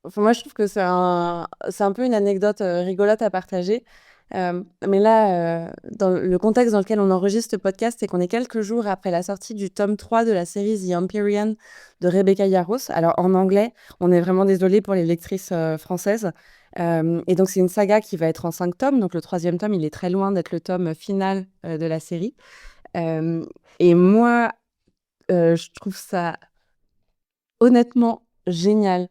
enfin, moi, je trouve que c'est un peu une anecdote, rigolote à partager. Mais là, dans le contexte dans lequel on enregistre ce podcast, c'est qu'on est quelques jours après la sortie du tome 3 de la série The Empyrean de Rebecca Yarros. Alors, en anglais, on est vraiment désolé pour les lectrices, françaises. Et donc c'est une saga qui va être en 5 tomes. Donc le 3e tome, il est très loin d'être le tome final, de la série. Et moi, je trouve ça honnêtement génial,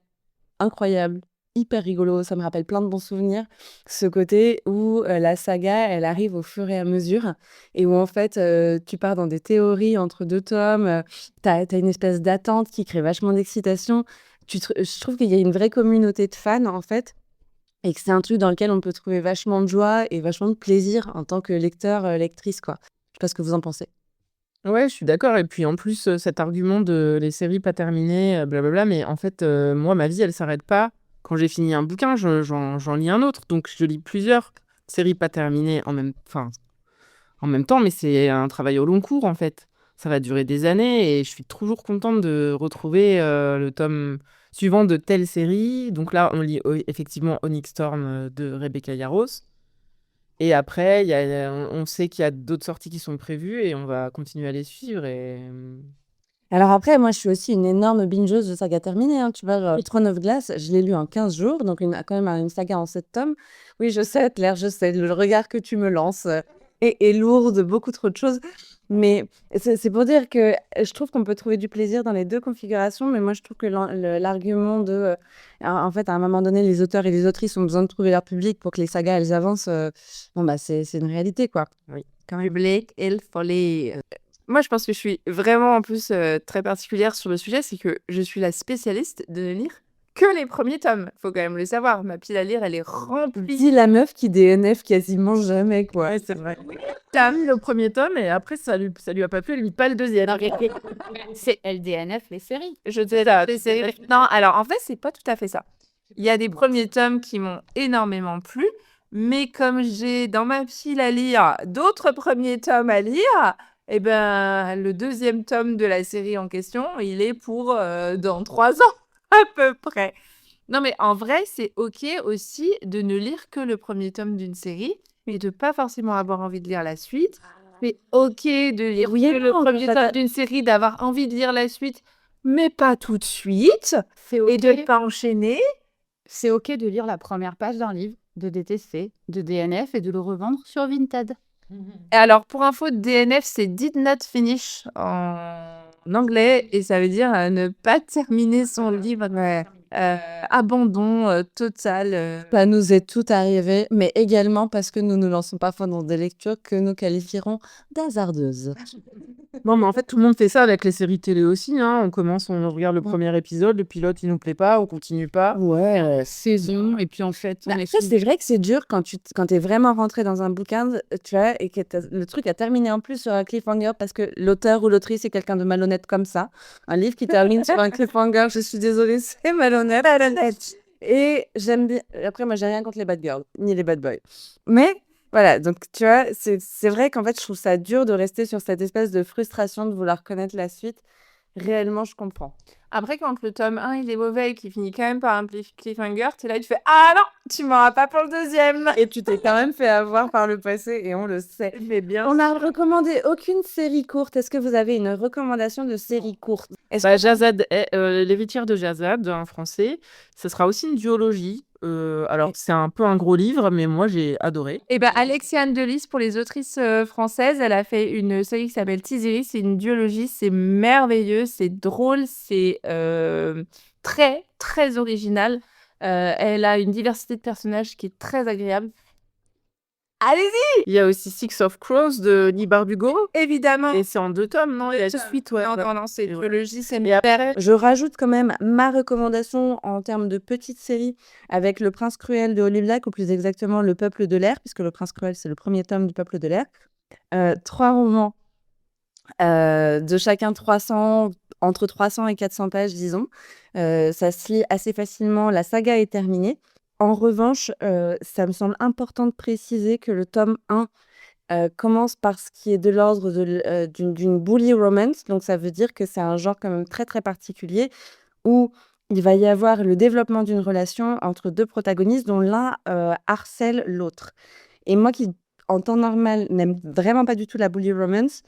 incroyable, hyper rigolo, ça me rappelle plein de bons souvenirs. Ce côté où, la saga, elle arrive au fur et à mesure et où en fait, tu pars dans des théories entre 2 tomes, tu as une espèce d'attente qui crée vachement d'excitation. Je trouve qu'il y a une vraie communauté de fans, en fait, et que c'est un truc dans lequel on peut trouver vachement de joie et vachement de plaisir en tant que lecteur, lectrice, quoi. Je sais pas ce que vous en pensez? Ouais, je suis d'accord et puis en plus, cet argument de les séries pas terminées, blablabla, mais en fait, moi, ma vie, elle s'arrête pas quand j'ai fini un bouquin, j'en lis un autre. Donc je lis plusieurs séries pas terminées en même temps, mais c'est un travail au long cours, en fait. Ça va durer des années et je suis toujours contente de retrouver, le tome suivant de telle série. Donc là, on lit effectivement Onyx Storm, de Rebecca Yarros. Et après, on sait qu'il y a d'autres sorties qui sont prévues et on va continuer à les suivre. Alors après, moi, je suis aussi une énorme bingeuse de sagas terminées, hein. Tu vois, genre Throne of Glass, je l'ai lu en 15 jours, donc quand même une saga en 7 tomes. Oui, je sais, Claire, je sais, le regard que tu me lances, est lourd de beaucoup trop de choses. Mais c'est pour dire que je trouve qu'on peut trouver du plaisir dans les 2 configurations, mais moi, je trouve que l'argument de, en fait, à un moment donné, les auteurs et les autrices ont besoin de trouver leur public pour que les sagas, elles avancent, bon, bah, c'est une réalité, quoi. Oui. Quand même. Public, il fallait. Moi, je pense que je suis vraiment en plus très particulière sur le sujet, c'est que je suis la spécialiste de ne lire que les premiers tomes. Faut quand même le savoir. Ma pile à lire, elle est remplie. Dis la meuf qui DNF quasiment jamais, quoi. Ouais, c'est vrai. T'as lu le premier tome et après, ça lui a pas plu, elle lit pas le deuxième. C'est LDNF, les séries. Je sais ça. Non, alors en fait, c'est pas tout à fait ça. Il y a des premiers tomes qui m'ont énormément plu, mais comme j'ai dans ma pile à lire d'autres premiers tomes à lire, eh ben, le deuxième tome de la série en question, il est pour dans 3 ans à peu près. Non, mais en vrai, c'est OK aussi de ne lire que le premier tome d'une série et de pas forcément avoir envie de lire la suite. C'est OK de lire Oui et que le non, premier tome d'une série, d'avoir envie de lire la suite, mais pas tout de suite, C'est et de ne OK. pas enchaîner. C'est OK de lire la première page d'un livre, de détester, de DNF et de le revendre sur Vinted. Et alors, pour info, DNF, c'est Did Not Finish en anglais, et ça veut dire ne pas terminer son livre. Abandon total. Ça nous est tout arrivé, mais également parce que nous ne lançons parfois dans des lectures que nous qualifierons d'hasardeuses. Non, mais en fait, tout le monde fait ça avec les séries télé aussi, hein. On commence, on regarde le premier épisode, le pilote, il nous plaît pas, on continue pas. Ouais, saison, et puis en fait, on Bah, est après, fou. c'est vrai que c'est dur quand t'es vraiment rentré dans un bouquin, tu vois, et que le truc a terminé en plus sur un cliffhanger parce que l'auteur ou l'autrice est quelqu'un de malhonnête comme ça. Un livre qui termine sur un cliffhanger, je suis désolée, c'est malhonnête. Et j'aime bien. Après, moi, j'ai rien contre les bad girls, ni les bad boys. Mais voilà, donc tu vois, c'est vrai qu'en fait, je trouve ça dur de rester sur cette espèce de frustration de vouloir connaître la suite. Réellement, je comprends. Après, quand le tome 1, il est mauvais et qu'il finit quand même par un cliffhanger, t'es là et tu fais « Ah non, tu m'auras pas pour le deuxième !» Et tu t'es quand même fait avoir par le passé et on le sait. Mais bien On n'a recommandé aucune série courte. Est-ce que vous avez une recommandation de série courte? Bah, Jazad, l'héritière de Jazad, en français, ce sera aussi une duologie. Alors, c'est un peu un gros livre, mais moi, j'ai adoré. Et ben Alexiane Delis, pour les autrices françaises, elle a fait une série qui s'appelle Tiziri. C'est une duologie, c'est merveilleux, c'est drôle, c'est très, très original. Elle a une diversité de personnages qui est très agréable. Allez-y, Il y a aussi Six of Crows de Lee Bardugo. évidemment. Et c'est en 2 tomes, non? Il y a une suite, ouais. Non, c'est une duologie, c'est Et après, merveilleux. Je rajoute quand même ma recommandation en termes de petite série avec Le Prince Cruel de Holly Black, ou plus exactement Le Peuple de l'air, puisque Le Prince Cruel, c'est le premier tome du Peuple de l'air. 3 romans de chacun entre 300 et 400 pages, disons. Ça se lit assez facilement. La saga est terminée. En revanche, ça me semble important de préciser que le tome 1 commence par ce qui est de l'ordre d'une bully romance. Donc, ça veut dire que c'est un genre quand même très, très particulier où il va y avoir le développement d'une relation entre 2 protagonistes dont l'un harcèle l'autre. Et moi qui, en temps normal, n'aime vraiment pas du tout la bully romance,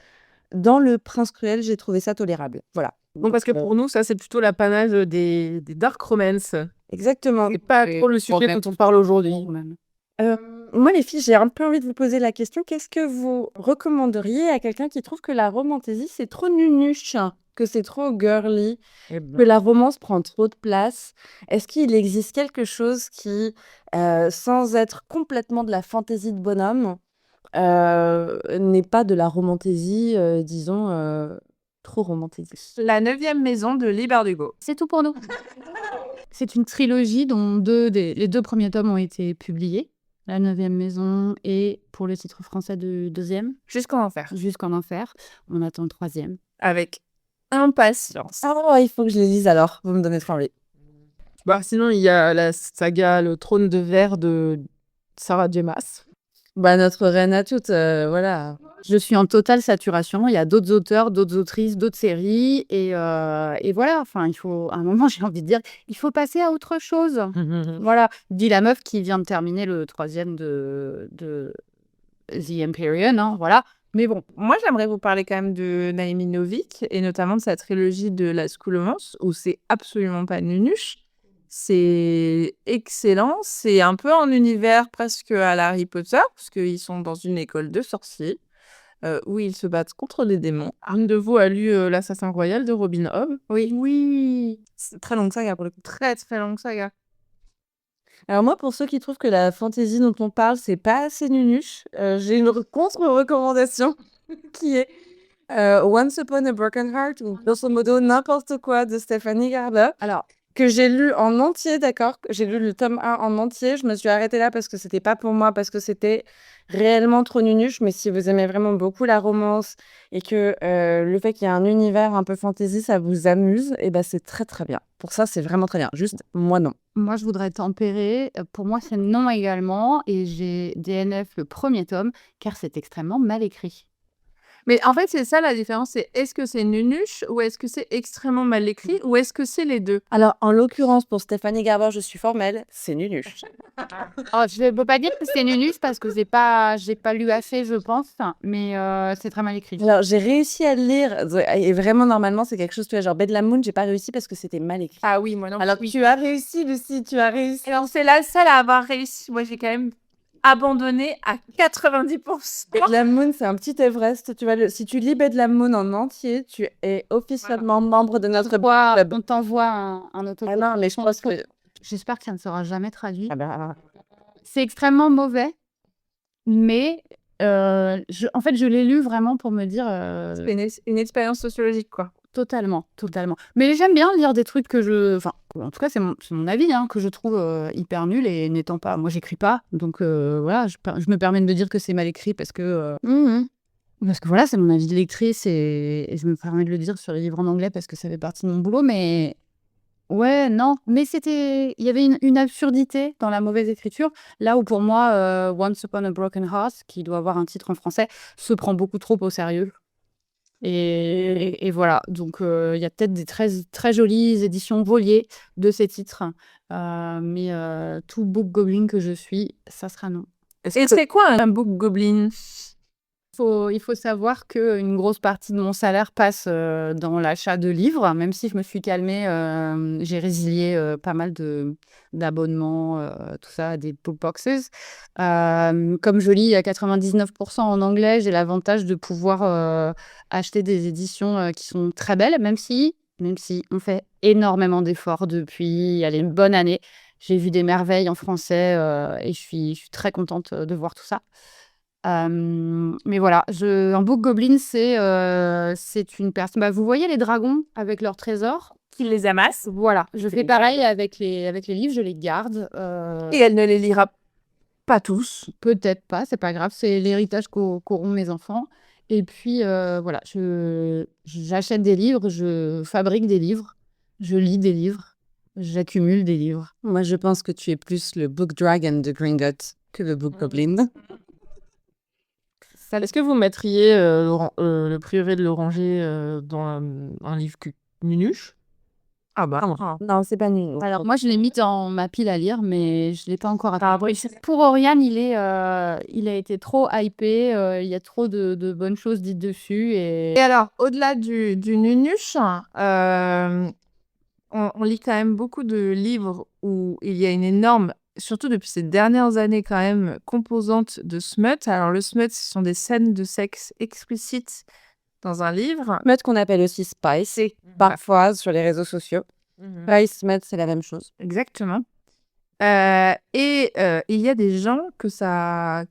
dans Le Prince Cruel, j'ai trouvé ça tolérable. Voilà. bon, parce que pour nous, ça, c'est plutôt l'apanage des dark romance. Exactement. C'est pas trop le sujet dont on parle aujourd'hui. Moi, les filles, j'ai un peu envie de vous poser la question. Qu'est-ce que vous recommanderiez à quelqu'un qui trouve que la romantaisie, c'est trop nunuche, que c'est trop girly, que la romance prend trop de place? Est-ce qu'il existe quelque chose qui, sans être complètement de la fantaisie de bonhomme, n'est pas de la romantaisie, disons, trop romantaisie? La 9e maison de Lee Bardugo. C'est tout pour nous. C'est une trilogie dont les 2 premiers tomes ont été publiés. La 9e maison et, pour le titre français, du 2e, Jusqu'en enfer. Jusqu'en enfer. On attend le 3e. Avec impatience. Oh, il faut que je les lise alors. Vous me donnez trop envie. Bah, sinon, il y a la saga Le Trône de Verre de Sarah J. Maas. Bah, notre reine à toutes, voilà. Je suis en totale saturation. Il y a d'autres auteurs, d'autres autrices, d'autres séries. Et voilà, enfin, il faut, à un moment, j'ai envie de dire, il faut passer à autre chose. Voilà, dit la meuf qui vient de terminer le 3e de The Empyrean, hein, voilà. Mais bon, Moi, j'aimerais vous parler quand même de Naomi Novik et notamment de sa trilogie de La School of Mons, où c'est absolument pas nunuche. C'est excellent. C'est un peu en univers presque à la Harry Potter, parce qu'ils sont dans une école de sorciers où ils se battent contre les démons. Une de vous a lu L'Assassin Royal de Robin Hobb. Oui. C'est très longue saga pour le coup. Très, très longue saga. Alors moi, pour ceux qui trouvent que la fantaisie dont on parle, c'est pas assez nunuche, j'ai une contre-recommandation qui est Once Upon a Broken Heart, ou grosso modo n'importe quoi de Stephanie Garber. Alors, que j'ai lu en entier, d'accord? J'ai lu le tome 1 en entier. Je me suis arrêtée là parce que c'était pas pour moi, parce que c'était réellement trop nunuche. Mais si vous aimez vraiment beaucoup la romance et que le fait qu'il y ait un univers un peu fantasy, ça vous amuse, et ben c'est très très bien. Pour ça, c'est vraiment très bien. Juste, moi non. moi, je voudrais tempérer. Pour moi, c'est non également. Et j'ai DNF le premier tome, car c'est extrêmement mal écrit. Mais en fait, c'est ça la différence. C'est est-ce que c'est nunuche ou est-ce que c'est extrêmement mal écrit ou est-ce que c'est les deux? Alors, en l'occurrence, pour Stephanie Garber, je suis formelle, c'est nunuche. Oh, je ne peux pas dire que c'est nunuche parce que j'ai pas lu assez, je pense. Mais c'est très mal écrit. Alors, j'ai réussi à le lire, et vraiment, normalement, c'est quelque chose, tu vois, genre Bedlam Moon, j'ai pas réussi parce que c'était mal écrit. Ah oui, moi non. Alors, tu as réussi, Lucie, tu as réussi. Alors, c'est la seule à avoir réussi. Moi, j'ai quand même abandonné à 90%. Bedlam Moon, c'est un petit Everest. Tu vois, si tu lis Bedlam Moon en entier, tu es officiellement membre de notre club. On t'envoie un autographe. Ah non, mais je pense que... J'espère que ça ne sera jamais traduit. Ah ben, C'est extrêmement mauvais, mais En fait, je l'ai lu vraiment pour me dire, C'est une expérience sociologique, quoi. totalement, totalement. Mais j'aime bien lire des trucs enfin, en tout cas, c'est mon avis, hein, que je trouve hyper nul et n'étant pas. Moi, j'écris pas, donc voilà, je me permets de me dire que c'est mal écrit parce que. Parce que voilà, c'est mon avis de lectrice et je me permets de le dire sur les livres en anglais parce que ça fait partie de mon boulot, mais ouais, non. Mais il y avait une absurdité dans la mauvaise écriture, là où pour moi, Once Upon a Broken Heart, qui doit avoir un titre en français, se prend beaucoup trop au sérieux. Et voilà, donc il y a peut-être des très, très jolies éditions Volier de ces titres, mais tout book goblin que je suis, ça sera non. Et c'est quoi un book goblin? Il faut savoir qu'une grosse partie de mon salaire passe dans l'achat de livres, même si je me suis calmée, j'ai résilié pas mal d'abonnements, tout ça, des bookboxes. Comme je lis à 99% en anglais, j'ai l'avantage de pouvoir acheter des éditions qui sont très belles, même si on fait énormément d'efforts depuis allez, une bonne année. J'ai vu des merveilles en français et je suis très contente de voir tout ça. Mais voilà, un book goblin, c'est une personne. Bah, vous voyez les dragons avec leurs trésors? Qui les amasse. Voilà, je fais pareil avec les livres, je les garde. Et elle ne les lira pas tous. Peut-être pas, c'est pas grave, c'est l'héritage qu'auront mes enfants. Et puis voilà, j'achète des livres, je fabrique des livres, je lis des livres, j'accumule des livres. Moi, je pense que tu es plus le book dragon de Gringotts que le book goblin. Est-ce que vous mettriez le prieuré de l'Oranger dans un livre nunuche? Ah bah. Non, c'est pas nul. Alors moi, je l'ai mis dans ma pile à lire, mais je l'ai pas encore atteint. Pour Oriane, il a été trop hypé, il y a trop de bonnes choses dites dessus. Et alors, au-delà du nunuche, on lit quand même beaucoup de livres où il y a une énorme, surtout depuis ces dernières années quand même, composante de smut. Alors le smut, ce sont des scènes de sexe explicites dans un livre. Smut qu'on appelle aussi spice, parfois sur les réseaux sociaux. Spice, smut, c'est la même chose. Exactement. Et il y a des gens que ça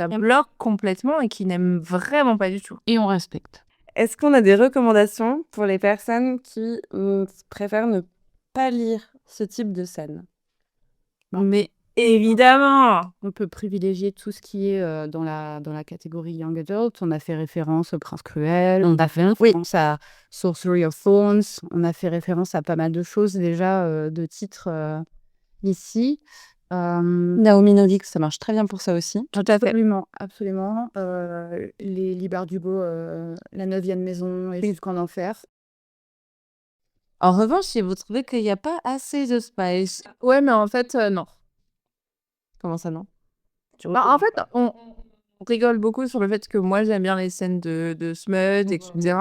bloque complètement et qui n'aiment vraiment pas du tout. Et on respecte. Est-ce qu'on a des recommandations pour les personnes qui préfèrent ne pas lire ce type de scène? Mais évidemment, on peut privilégier tout ce qui est dans la catégorie Young Adult. On a fait référence au Prince Cruel, on a fait référence à Sorcery of Thorns, on a fait référence à pas mal de choses déjà de titres ici. Naomi Novik, ça marche très bien pour ça aussi. Tout à fait. Absolument, absolument. Les Libar Dubo, La 9e maison et Jusqu'en enfer. En revanche, si vous trouvez qu'il n'y a pas assez de spice, Ouais, mais en fait, non. comment ça non? En fait, on rigole beaucoup sur le fait que moi, j'aime bien les scènes de smut, etc.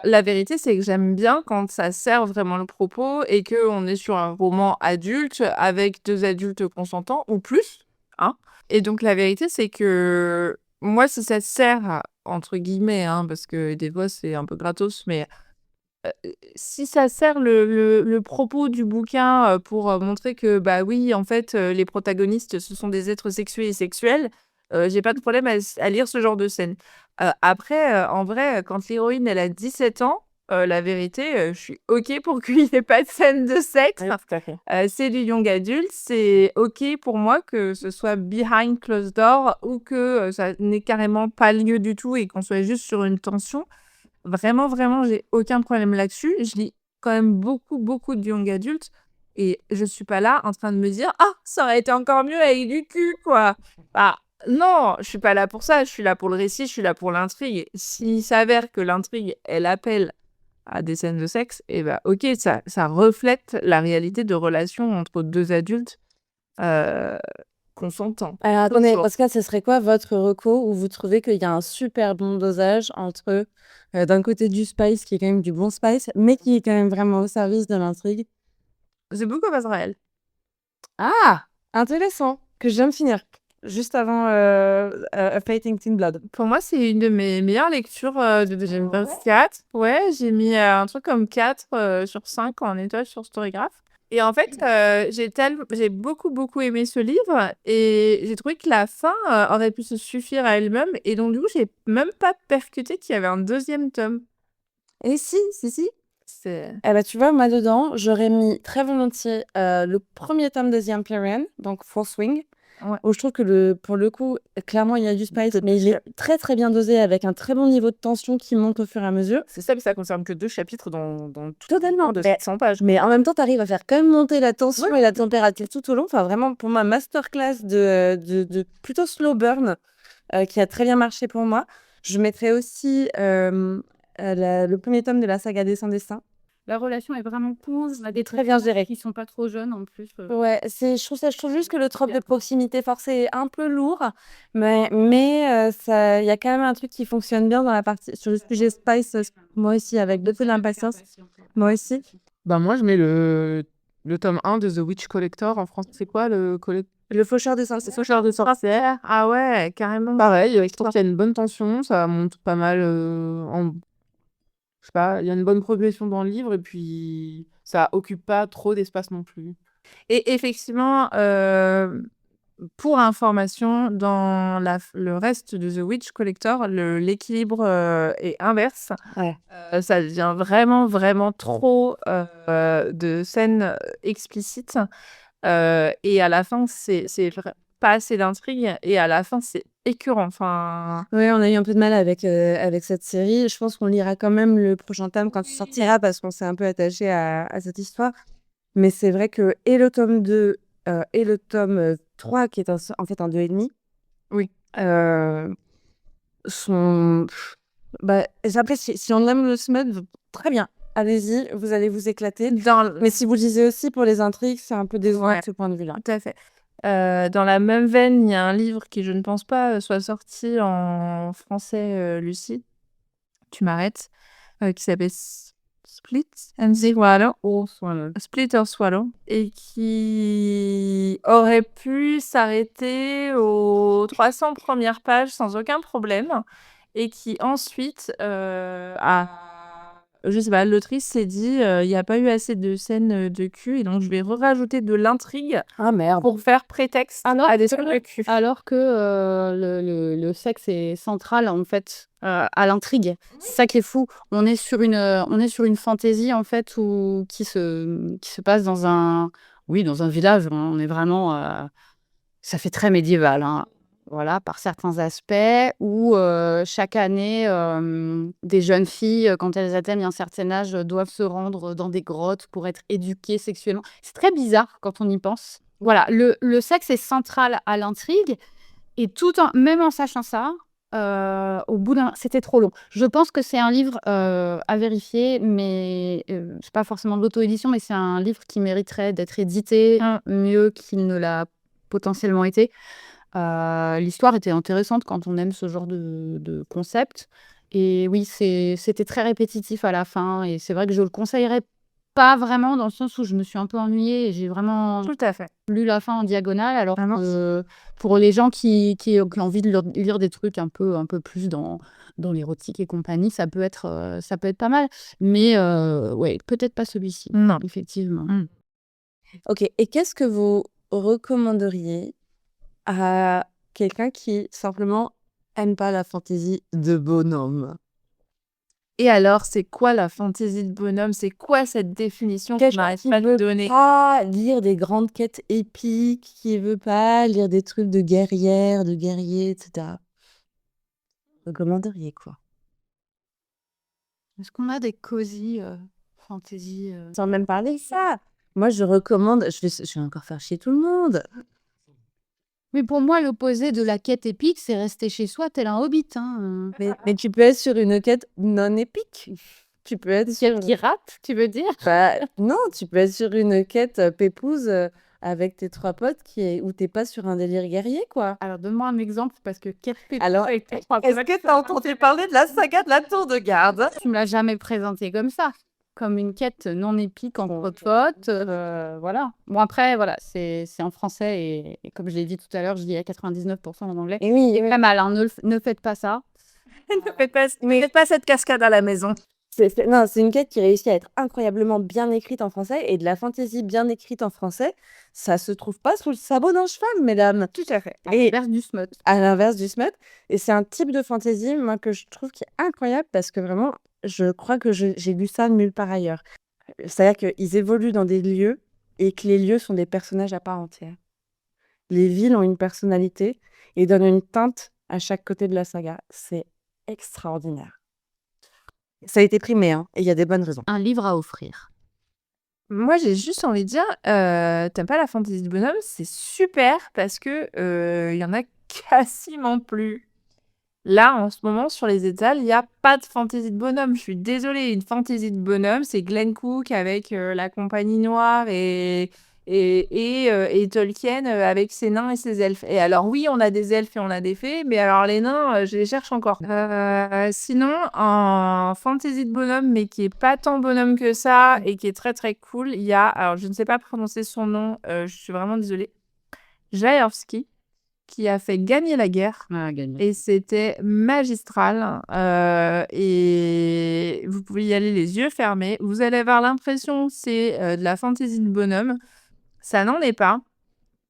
La vérité, c'est que j'aime bien quand ça sert vraiment le propos et qu'on est sur un roman adulte avec 2 adultes consentants ou plus. Hein. Et donc, la vérité, c'est que moi, si ça sert, entre guillemets, parce que des fois, c'est un peu gratos, mais si ça sert le propos du bouquin pour montrer que, bah oui, en fait, les protagonistes, ce sont des êtres sexués et sexuels, j'ai pas de problème à lire ce genre de scène. Après, en vrai, quand l'héroïne, elle a 17 ans, la vérité, je suis OK pour qu'il n'y ait pas de scène de sexe. C'est du young adulte, c'est OK pour moi que ce soit behind closed door ou que ça n'ait carrément pas lieu du tout et qu'on soit juste sur une tension. Vraiment, vraiment, j'ai aucun problème là-dessus. Je lis quand même beaucoup, beaucoup de young adultes et je suis pas là en train de me dire « Ah, ça aurait été encore mieux avec du cul, quoi !» Bah, non, je suis pas là pour ça. Je suis là pour le récit, je suis là pour l'intrigue. S'il s'avère que l'intrigue, elle appelle à des scènes de sexe, et bah OK, ça reflète la réalité de relations entre 2 adultes consentants. Alors attendez, parce que ce serait quoi votre reco où vous trouvez qu'il y a un super bon dosage entre d'un côté du spice qui est quand même du bon spice, mais qui est quand même vraiment au service de l'intrigue? The Book of Azrael. Ah, intéressant, que je viens de finir, juste avant A Fate in Teen Blood. Pour moi, c'est une de mes meilleures lectures de 2024. Ouais, j'ai mis un truc comme 4 sur 5 en étoile sur Storygraph. Et en fait, j'ai beaucoup, beaucoup aimé ce livre et j'ai trouvé que la fin, aurait pu se suffire à elle-même et donc du coup, j'ai même pas percuté qu'il y avait un deuxième tome. Et si. C'est Eh ben, tu vois, moi, dedans, j'aurais mis très volontiers le premier tome de The Empyrean, donc Fourth Swing, Ouais. où je trouve que pour le coup, clairement, il y a du spice, mais il est très, très bien dosé avec un très bon niveau de tension qui monte au fur et à mesure. c'est ça, mais ça concerne que 2 chapitres dans tout Totalement. de Mais 700 pages. Mais en même temps, tu arrives à faire quand même monter la tension et la température tout au long. Enfin, vraiment, pour moi, masterclass de plutôt slow burn qui a très bien marché pour moi. Je mettrais aussi le premier tome de la saga des Sans-Destin. La relation est vraiment cool. On a des Très bien géré. qui sont pas trop jeunes en plus. Ouais, je trouve juste que le trope de proximité forcée est un peu lourd, mais il y a quand même un truc qui fonctionne bien dans la partie sur le sujet spice, moi aussi, avec beaucoup d'impatience. Moi aussi. Ben moi, je mets le tome 1 de The Witch Collector. En France, c'est quoi le collecteur? Le faucheur de sorcières. Faucheur de sorcières. Ah ouais, carrément. Pareil, je trouve qu'il y a une bonne tension, ça monte pas mal je sais pas, il y a une bonne progression dans le livre et puis ça occupe pas trop d'espace non plus. Et effectivement, pour information, dans le reste de The Witch Collector, l'équilibre est inverse. Ouais. Ça devient vraiment, vraiment trop de scènes explicites. Et à la fin, c'est pas assez d'intrigue. Et à la fin, c'est écœurant. Enfin, Ouais, on a eu un peu de mal avec cette série. Je pense qu'on lira quand même le prochain tome quand il sortira parce qu'on s'est un peu attaché à cette histoire. Mais c'est vrai que et le tome 2 et le tome 3, qui est en fait un 2,5, oui. sont. Après, si on aime le smut, très bien. Allez-y, vous allez vous éclater. Mais si vous le lisez aussi pour les intrigues, c'est un peu décevant Ouais. de ce point de vue-là. Tout à fait. Dans la même veine, il y a un livre qui, je ne pense pas, soit sorti en français, Lucie. Tu m'arrêtes. Qui s'appelle Split and Swallow. Split or Swallow. Et qui aurait pu s'arrêter aux 300 premières pages sans aucun problème. Et qui ensuite je sais pas, l'autrice s'est dit, il n'y a pas eu assez de scènes de cul, et donc je vais rajouter de l'intrigue Ah merde. pour faire prétexte à des scènes de cul. Alors que le sexe est central en fait à l'intrigue. C'est ça qui est fou. On est sur une fantaisie en fait qui se passe dans un village. Hein. On est vraiment ça fait très médiéval. Hein. Voilà, par certains aspects, où chaque année, des jeunes filles, quand elles atteignent un certain âge, doivent se rendre dans des grottes pour être éduquées sexuellement. C'est très bizarre quand on y pense. Voilà, le sexe est central à l'intrigue, et même en sachant ça, au bout c'était trop long. Je pense que c'est un livre à vérifier, mais c'est pas forcément de l'auto-édition, mais c'est un livre qui mériterait d'être édité mieux qu'il ne l'a potentiellement été. L'histoire était intéressante quand on aime ce genre de concept. Et oui, c'était très répétitif à la fin. Et c'est vrai que je le conseillerais pas vraiment, dans le sens où je me suis un peu ennuyée et j'ai vraiment Tout à fait. lu la fin en diagonale. Alors pour les gens qui ont envie de lire des trucs un peu plus dans l'érotique et compagnie, ça peut être pas mal. Mais ouais, peut-être pas celui-ci. Non. Effectivement. Ok, et qu'est-ce que vous recommanderiez à quelqu'un qui simplement aime pas la fantaisie de bonhomme? Et alors, c'est quoi la fantaisie de bonhomme? C'est quoi cette définition qu'on n'arrête pas de donner? Pas lire des grandes quêtes épiques, qui veut pas lire des trucs de guerrières, de guerriers, etc. Recommanderiez quoi? Est-ce qu'on a des cosy fantasy Sans même parler de ça. Moi, je recommande. Je vais encore faire chier tout le monde. Mais pour moi, l'opposé de la quête épique, c'est rester chez soi tel un hobbit. Hein. Mais tu peux être sur une quête non épique. Tu peux être sur... Qui rate, tu veux dire? Non, tu peux être sur une quête pépouze avec tes 3 potes où t'es pas sur un délire guerrier, quoi. Alors, donne-moi un exemple, parce que quête épique Alors, avec tes 3 est-ce potes, que t'as entendu parler de la saga de la tour de garde? tu me l'as jamais présenté comme ça. Comme une quête non épique entre potes. Voilà. Bon, après, voilà, c'est en français et comme je l'ai dit tout à l'heure, je dis à 99% en anglais. Et oui, C'est pas mal, hein, ne faites pas ça. Ne faites pas cette cascade à la maison. Non, c'est une quête qui réussit à être incroyablement bien écrite en français et de la fantaisie bien écrite en français, ça se trouve pas sous le sabot d'un cheval, mesdames. Tout à fait. Et Vers du smut. à l'inverse du smut. Et c'est un type de fantaisie, moi, que je trouve qui est incroyable parce que vraiment, je crois que j'ai lu ça nulle part ailleurs. C'est-à-dire qu'ils évoluent dans des lieux et que les lieux sont des personnages à part entière. Les villes ont une personnalité et donnent une teinte à chaque côté de la saga. C'est extraordinaire. Ça a été primé, hein, et il y a des bonnes raisons. Un livre à offrir. Moi, j'ai juste envie de dire, t'aimes pas la fantaisie de bonhomme, c'est super parce que il y en a quasiment plus. Là, en ce moment, sur les étals, il y a pas de fantaisie de bonhomme. Je suis désolée, une fantaisie de bonhomme, c'est Glenn Cook avec la Compagnie Noire et Tolkien avec ses nains et ses elfes. Et alors oui, on a des elfes et on a des fées, mais alors les nains, je les cherche encore. Sinon, en fantaisie de bonhomme, mais qui est pas tant bonhomme que ça et qui est très très cool, il y a, alors je ne sais pas prononcer son nom, je suis vraiment désolée, Jaworski, qui a fait Gagner la guerre. Ah, gagné. Et c'était magistral. Et vous pouvez y aller les yeux fermés. Vous allez avoir l'impression que c'est de la fantaisie de bonhomme. Ça n'en est pas.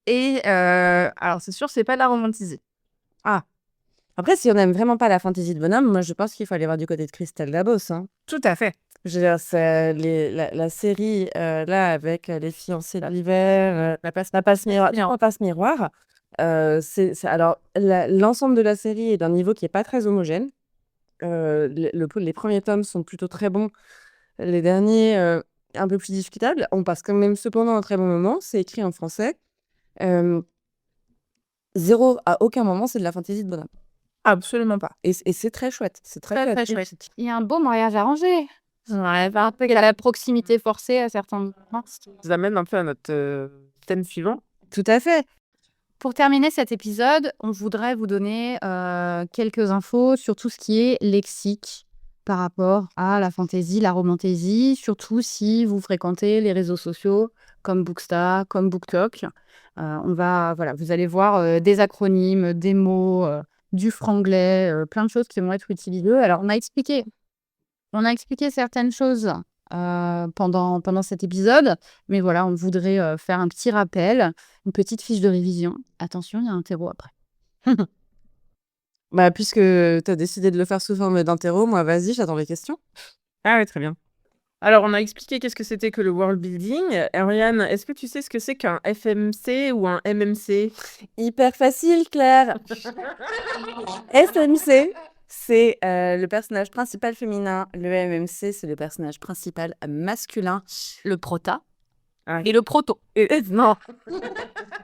Et alors, c'est sûr, c'est pas de la romantisée. Après, si on n'aime vraiment pas la fantaisie de bonhomme, moi, je pense qu'il faut aller voir du côté de Christelle Dabos, hein. Tout à fait. Je veux dire, c'est la série, là, avec les fiancés l'hiver, la passe miroir. Alors, l'ensemble de la série est d'un niveau qui est pas très homogène. Les premiers tomes sont plutôt très bons. Les derniers, un peu plus discutables. On passe quand même cependant un très bon moment. C'est écrit en français. Zéro, à aucun moment, c'est de la fantaisie de bonhomme. Absolument pas. Et c'est très chouette. C'est très Très, très chouette. chouette. Il y a un beau mariage arrangé. Ouais, bah, Il y a la proximité forcée à certains moments. Ça nous amène un peu à notre thème suivant. Tout à fait. Pour terminer cet épisode, on voudrait vous donner quelques infos sur tout ce qui est lexique par rapport à la fantaisie, la romantaisie, surtout si vous fréquentez les réseaux sociaux comme Booksta, comme BookTok. Vous allez voir des acronymes, des mots, du franglais, plein de choses qui vont être utilisées. Alors, on a expliqué certaines choses pendant cet épisode, mais voilà, on voudrait faire un petit rappel, une petite fiche de révision. Attention, il y a un terreau après. Bah, puisque tu as décidé de le faire sous forme d'interro, moi, vas-y, j'attends les questions. Ah ouais, très bien. Alors, on a expliqué qu'est-ce que c'était que le world building. Ariane, est-ce que tu sais ce que c'est qu'un FMC ou un MMC? Hyper facile, Claire. SMC, c'est le personnage principal féminin. Le MMC, c'est le personnage principal masculin. Le prota Ah. et le proto. Non.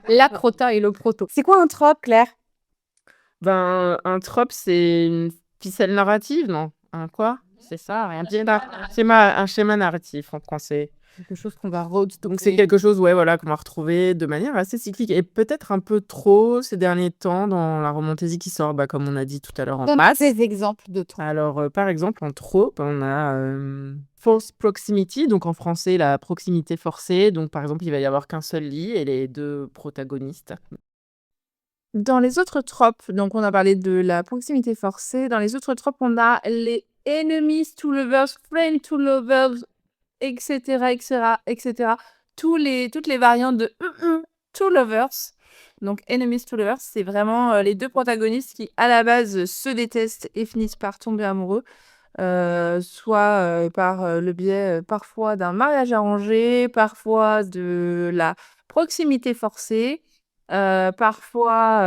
La prota et le proto. C'est quoi un trope, Claire? Ben, un trope, c'est une ficelle narrative, non? Un quoi? C'est ça, rien. Un schéma narratif en français. Quelque chose qu'on va Donc c'est quelque chose, ouais, voilà, qu'on va retrouver de manière assez cyclique et peut-être un peu trop ces derniers temps dans la romantaisie qui sort, comme on a dit tout à l'heure en masse. des exemples de toi. Alors, par exemple, en trope, on a forced proximity, donc en français, la proximité forcée. Donc, par exemple, il va y avoir qu'un seul lit et les deux protagonistes. Dans les autres tropes, donc on a parlé de la proximité forcée. Dans les autres tropes, on a les enemies to lovers, friends to lovers, etc., etc., etc. Toutes les variantes de to lovers. Donc enemies to lovers, c'est vraiment les deux protagonistes qui, à la base, se détestent et finissent par tomber amoureux. Soit par le biais parfois d'un mariage arrangé, parfois de la proximité forcée. Parfois,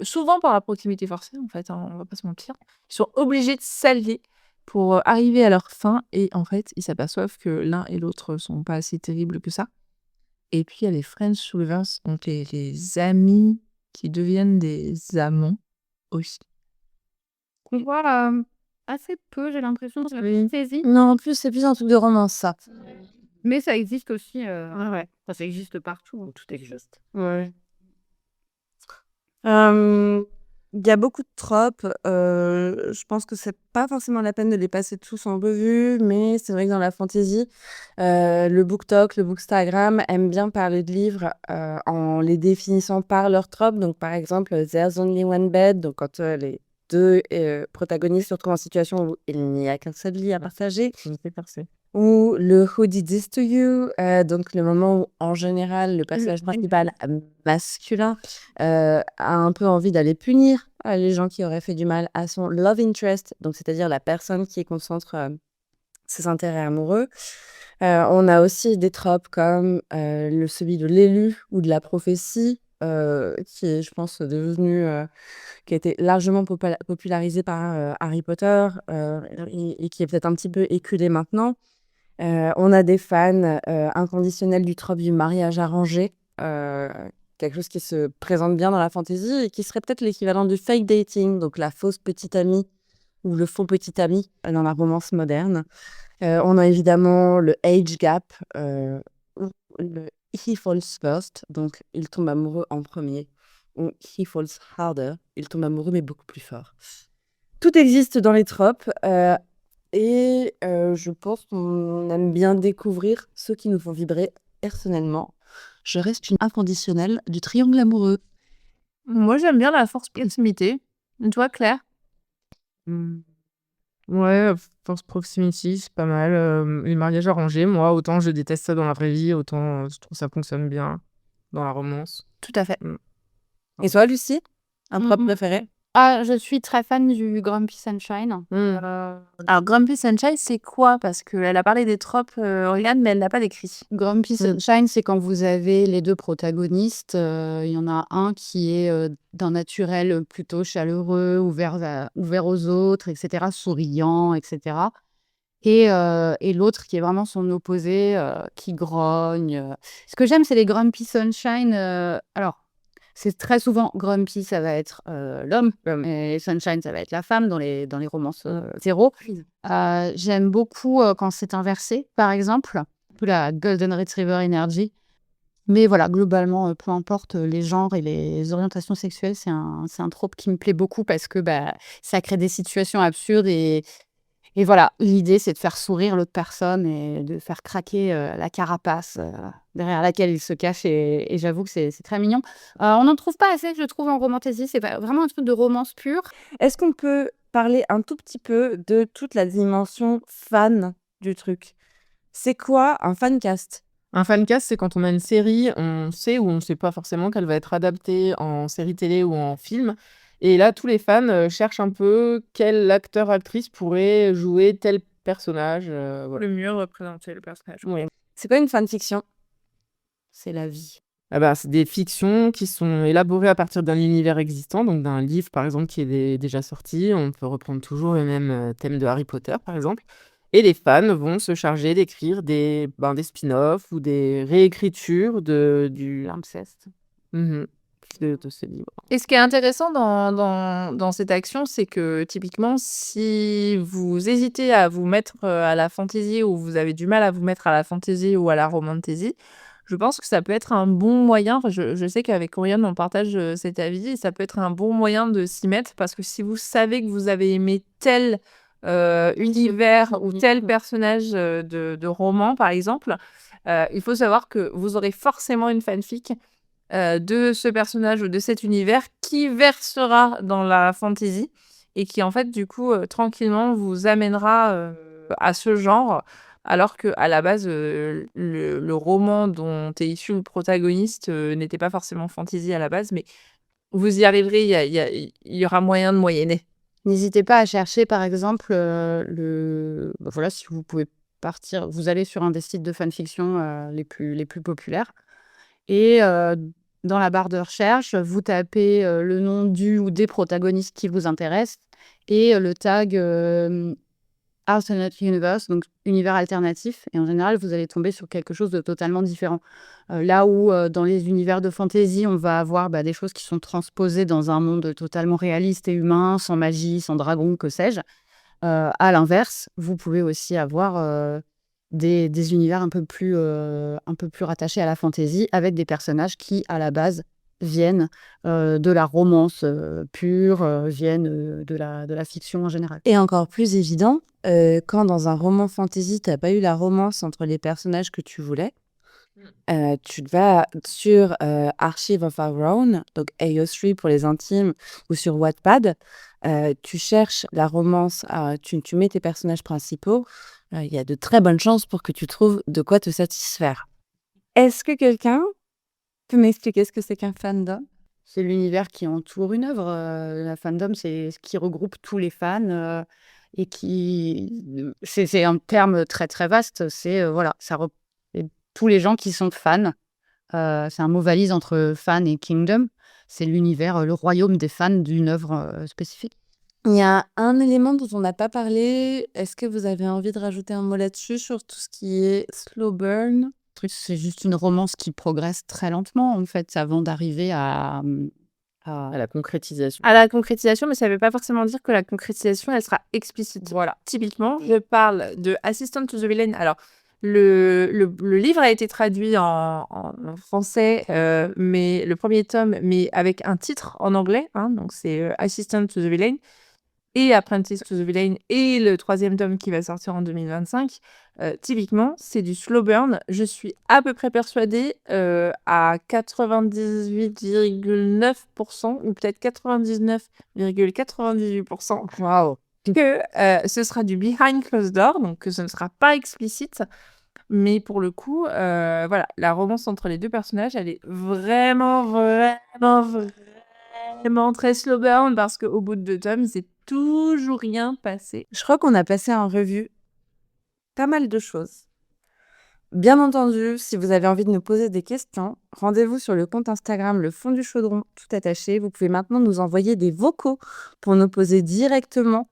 souvent par la proximité forcée, en fait, hein, on va pas se mentir. Ils sont obligés de s'allier pour arriver à leur fin et en fait, ils s'aperçoivent que l'un et l'autre sont pas assez terribles que ça. Et puis, il y a les Friends Lovers, donc les amis qui deviennent des amants aussi. On voit assez peu, j'ai l'impression, sur la fantaisie. Non, en plus, c'est plus un truc de romance, ça. Mais ça existe aussi. Ouais. Ça existe partout. Tout existe. Ouais. Il y a beaucoup de tropes. Je pense que c'est pas forcément la peine de les passer tous en revue, mais c'est vrai que dans la fantaisie, le BookTok, le Bookstagram aiment bien parler de livres en les définissant par leurs tropes. Donc, par exemple, There's Only One Bed, donc quand deux protagonistes se retrouvent en situation où il n'y a qu'un seul lit à partager, Je me fais percer. ou le Who Did This to You, donc le moment où, en général, le personnage principal masculin a un peu envie d'aller punir les gens qui auraient fait du mal à son love interest, donc c'est-à-dire la personne qui concentre ses intérêts amoureux. On a aussi des tropes comme celui de l'élu ou de la prophétie, qui est, je pense, qui a été largement popularisé par Harry Potter et qui est peut-être un petit peu éculé maintenant. On a des fans inconditionnels du trope du mariage arrangé, quelque chose qui se présente bien dans la fantasy et qui serait peut-être l'équivalent du fake dating, donc la fausse petite amie ou le faux petit ami dans la romance moderne. On a évidemment le age gap, ou le he falls first, donc il tombe amoureux en premier, ou he falls harder, il tombe amoureux mais beaucoup plus fort. Tout existe dans les tropes et je pense qu'on aime bien découvrir ceux qui nous font vibrer personnellement. Je reste une inconditionnelle du triangle amoureux. Moi, j'aime bien la force proximité. Et toi, Claire? Ouais, force proximity, c'est pas mal. Les mariages arrangés, moi, autant je déteste ça dans la vraie vie, autant je trouve ça fonctionne bien dans la romance. Tout à fait. Mm. Et toi, Lucie, un trope Mhm. préféré? Ah, je suis très fan du Grumpy Sunshine. Alors, Grumpy Sunshine, c'est quoi? Parce qu'elle a parlé des tropes, Oriane, mais elle n'a pas décrit. Grumpy Sunshine, c'est quand vous avez les deux protagonistes. Il y en a un qui est d'un naturel plutôt chaleureux, ouvert aux autres, etc., souriant, etc. Et l'autre qui est vraiment son opposé, qui grogne. Ce que j'aime, c'est les Grumpy Sunshine. Alors, c'est très souvent Grumpy, ça va être l'homme, et Sunshine, ça va être la femme dans les romances zéro. J'aime beaucoup quand c'est inversé, par exemple, un peu la Golden Retriever Energy. Mais voilà, globalement, peu importe les genres et les orientations sexuelles, c'est un trope qui me plaît beaucoup parce que ça crée des situations absurdes et voilà, l'idée, c'est de faire sourire l'autre personne et de faire craquer la carapace derrière laquelle il se cache. Et j'avoue que c'est très mignon. On n'en trouve pas assez, je trouve, en romantasy. C'est vraiment un truc de romance pure. Est-ce qu'on peut parler un tout petit peu de toute la dimension fan du truc? C'est quoi un fancast? Un fancast, c'est quand on a une série, on sait ou on ne sait pas forcément qu'elle va être adaptée en série télé ou en film. Et là, tous les fans cherchent un peu quel acteur, actrice pourrait jouer tel personnage. Voilà. Le mieux représenter le personnage. Ouais. C'est quoi une fanfiction? C'est la vie. Ah bah, c'est des fictions qui sont élaborées à partir d'un univers existant, donc d'un livre par exemple qui est déjà sorti. On peut reprendre toujours le même thème de Harry Potter par exemple. Et les fans vont se charger d'écrire des spin-offs ou des réécritures du L'inceste. de ce livre. Et ce qui est intéressant dans cette action, c'est que typiquement, si vous hésitez à vous mettre à la fantasy ou vous avez du mal à vous mettre à la fantasy ou à la romantasy, je pense que ça peut être un bon moyen. Enfin, je sais qu'avec Oriane, on partage cet avis et ça peut être un bon moyen de s'y mettre parce que si vous savez que vous avez aimé tel univers ou tel personnage de roman, par exemple, il faut savoir que vous aurez forcément une fanfic de ce personnage ou de cet univers qui versera dans la fantasy et qui, en fait, du coup, tranquillement vous amènera à ce genre, alors qu'à la base, le roman dont est issu le protagoniste n'était pas forcément fantasy à la base, mais vous y arriverez, il y aura moyen de moyenner. N'hésitez pas à chercher, par exemple, voilà, si vous pouvez partir, vous allez sur un des sites de fanfiction les plus populaires. Et dans la barre de recherche, vous tapez le nom du ou des protagonistes qui vous intéressent et le tag Alternate Universe, donc univers alternatif. Et en général, vous allez tomber sur quelque chose de totalement différent. Là où dans les univers de fantasy, on va avoir des choses qui sont transposées dans un monde totalement réaliste et humain, sans magie, sans dragon, que sais-je. À l'inverse, vous pouvez aussi avoir des univers un peu plus rattachés à la fantasy, avec des personnages qui, à la base, viennent de la romance pure, viennent de la fiction en général. Et encore plus évident, quand dans un roman fantasy, t'as pas eu la romance entre les personnages que tu voulais, tu vas sur Archive of Our Own, donc AO3 pour les intimes, ou sur Wattpad, tu cherches la romance, tu mets tes personnages principaux, il y a de très bonnes chances pour que tu trouves de quoi te satisfaire. Est-ce que quelqu'un peut m'expliquer ce que c'est qu'un fandom? C'est l'univers qui entoure une œuvre. La fandom, c'est ce qui regroupe tous les fans et c'est un terme très très vaste. C'est voilà, c'est tous les gens qui sont fans. C'est un mot valise entre fan et kingdom. C'est l'univers, le royaume des fans d'une œuvre spécifique. Il y a un élément dont on n'a pas parlé. Est-ce que vous avez envie de rajouter un mot là-dessus sur tout ce qui est slow burn? C'est juste une romance qui progresse très lentement, en fait, avant d'arriver à À la concrétisation. À la concrétisation, mais ça ne veut pas forcément dire que la concrétisation, elle sera explicite. Voilà. Typiquement, je parle de Assistant to the Villain. Alors, le livre a été traduit en français, mais le premier tome, mais avec un titre en anglais. Donc, c'est Assistant to the Villain et Apprentice to the Villain et le 3e tome qui va sortir en 2025. Typiquement, c'est du slow burn. Je suis à peu près persuadée à 98,9% ou peut-être 99,98% Waouh! que ce sera du behind closed door, donc que ce ne sera pas explicite. Mais pour le coup, voilà, la romance entre les deux personnages, elle est vraiment très slow burn parce qu'au bout de 2 tomes, c'est toujours rien passé. Je crois qu'on a passé en revue pas mal de choses. Bien entendu, si vous avez envie de nous poser des questions, rendez-vous sur le compte Instagram Le Fond du Chaudron, tout attaché. Vous pouvez maintenant nous envoyer des vocaux pour nous poser directement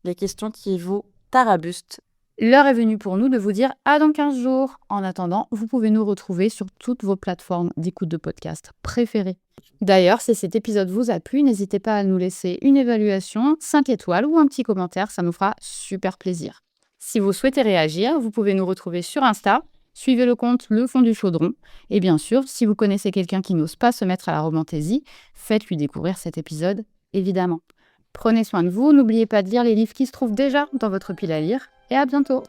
les questions qui vous tarabustent. L'heure est venue pour nous de vous dire à dans 15 jours. En attendant, vous pouvez nous retrouver sur toutes vos plateformes d'écoute de podcast préférées. D'ailleurs, si cet épisode vous a plu, n'hésitez pas à nous laisser une évaluation, 5 étoiles ou un petit commentaire, ça nous fera super plaisir. Si vous souhaitez réagir, vous pouvez nous retrouver sur Insta, suivez le compte Le Fond du Chaudron. Et bien sûr, si vous connaissez quelqu'un qui n'ose pas se mettre à la romantaisie, faites-lui découvrir cet épisode, évidemment. Prenez soin de vous, n'oubliez pas de lire les livres qui se trouvent déjà dans votre pile à lire, et à bientôt!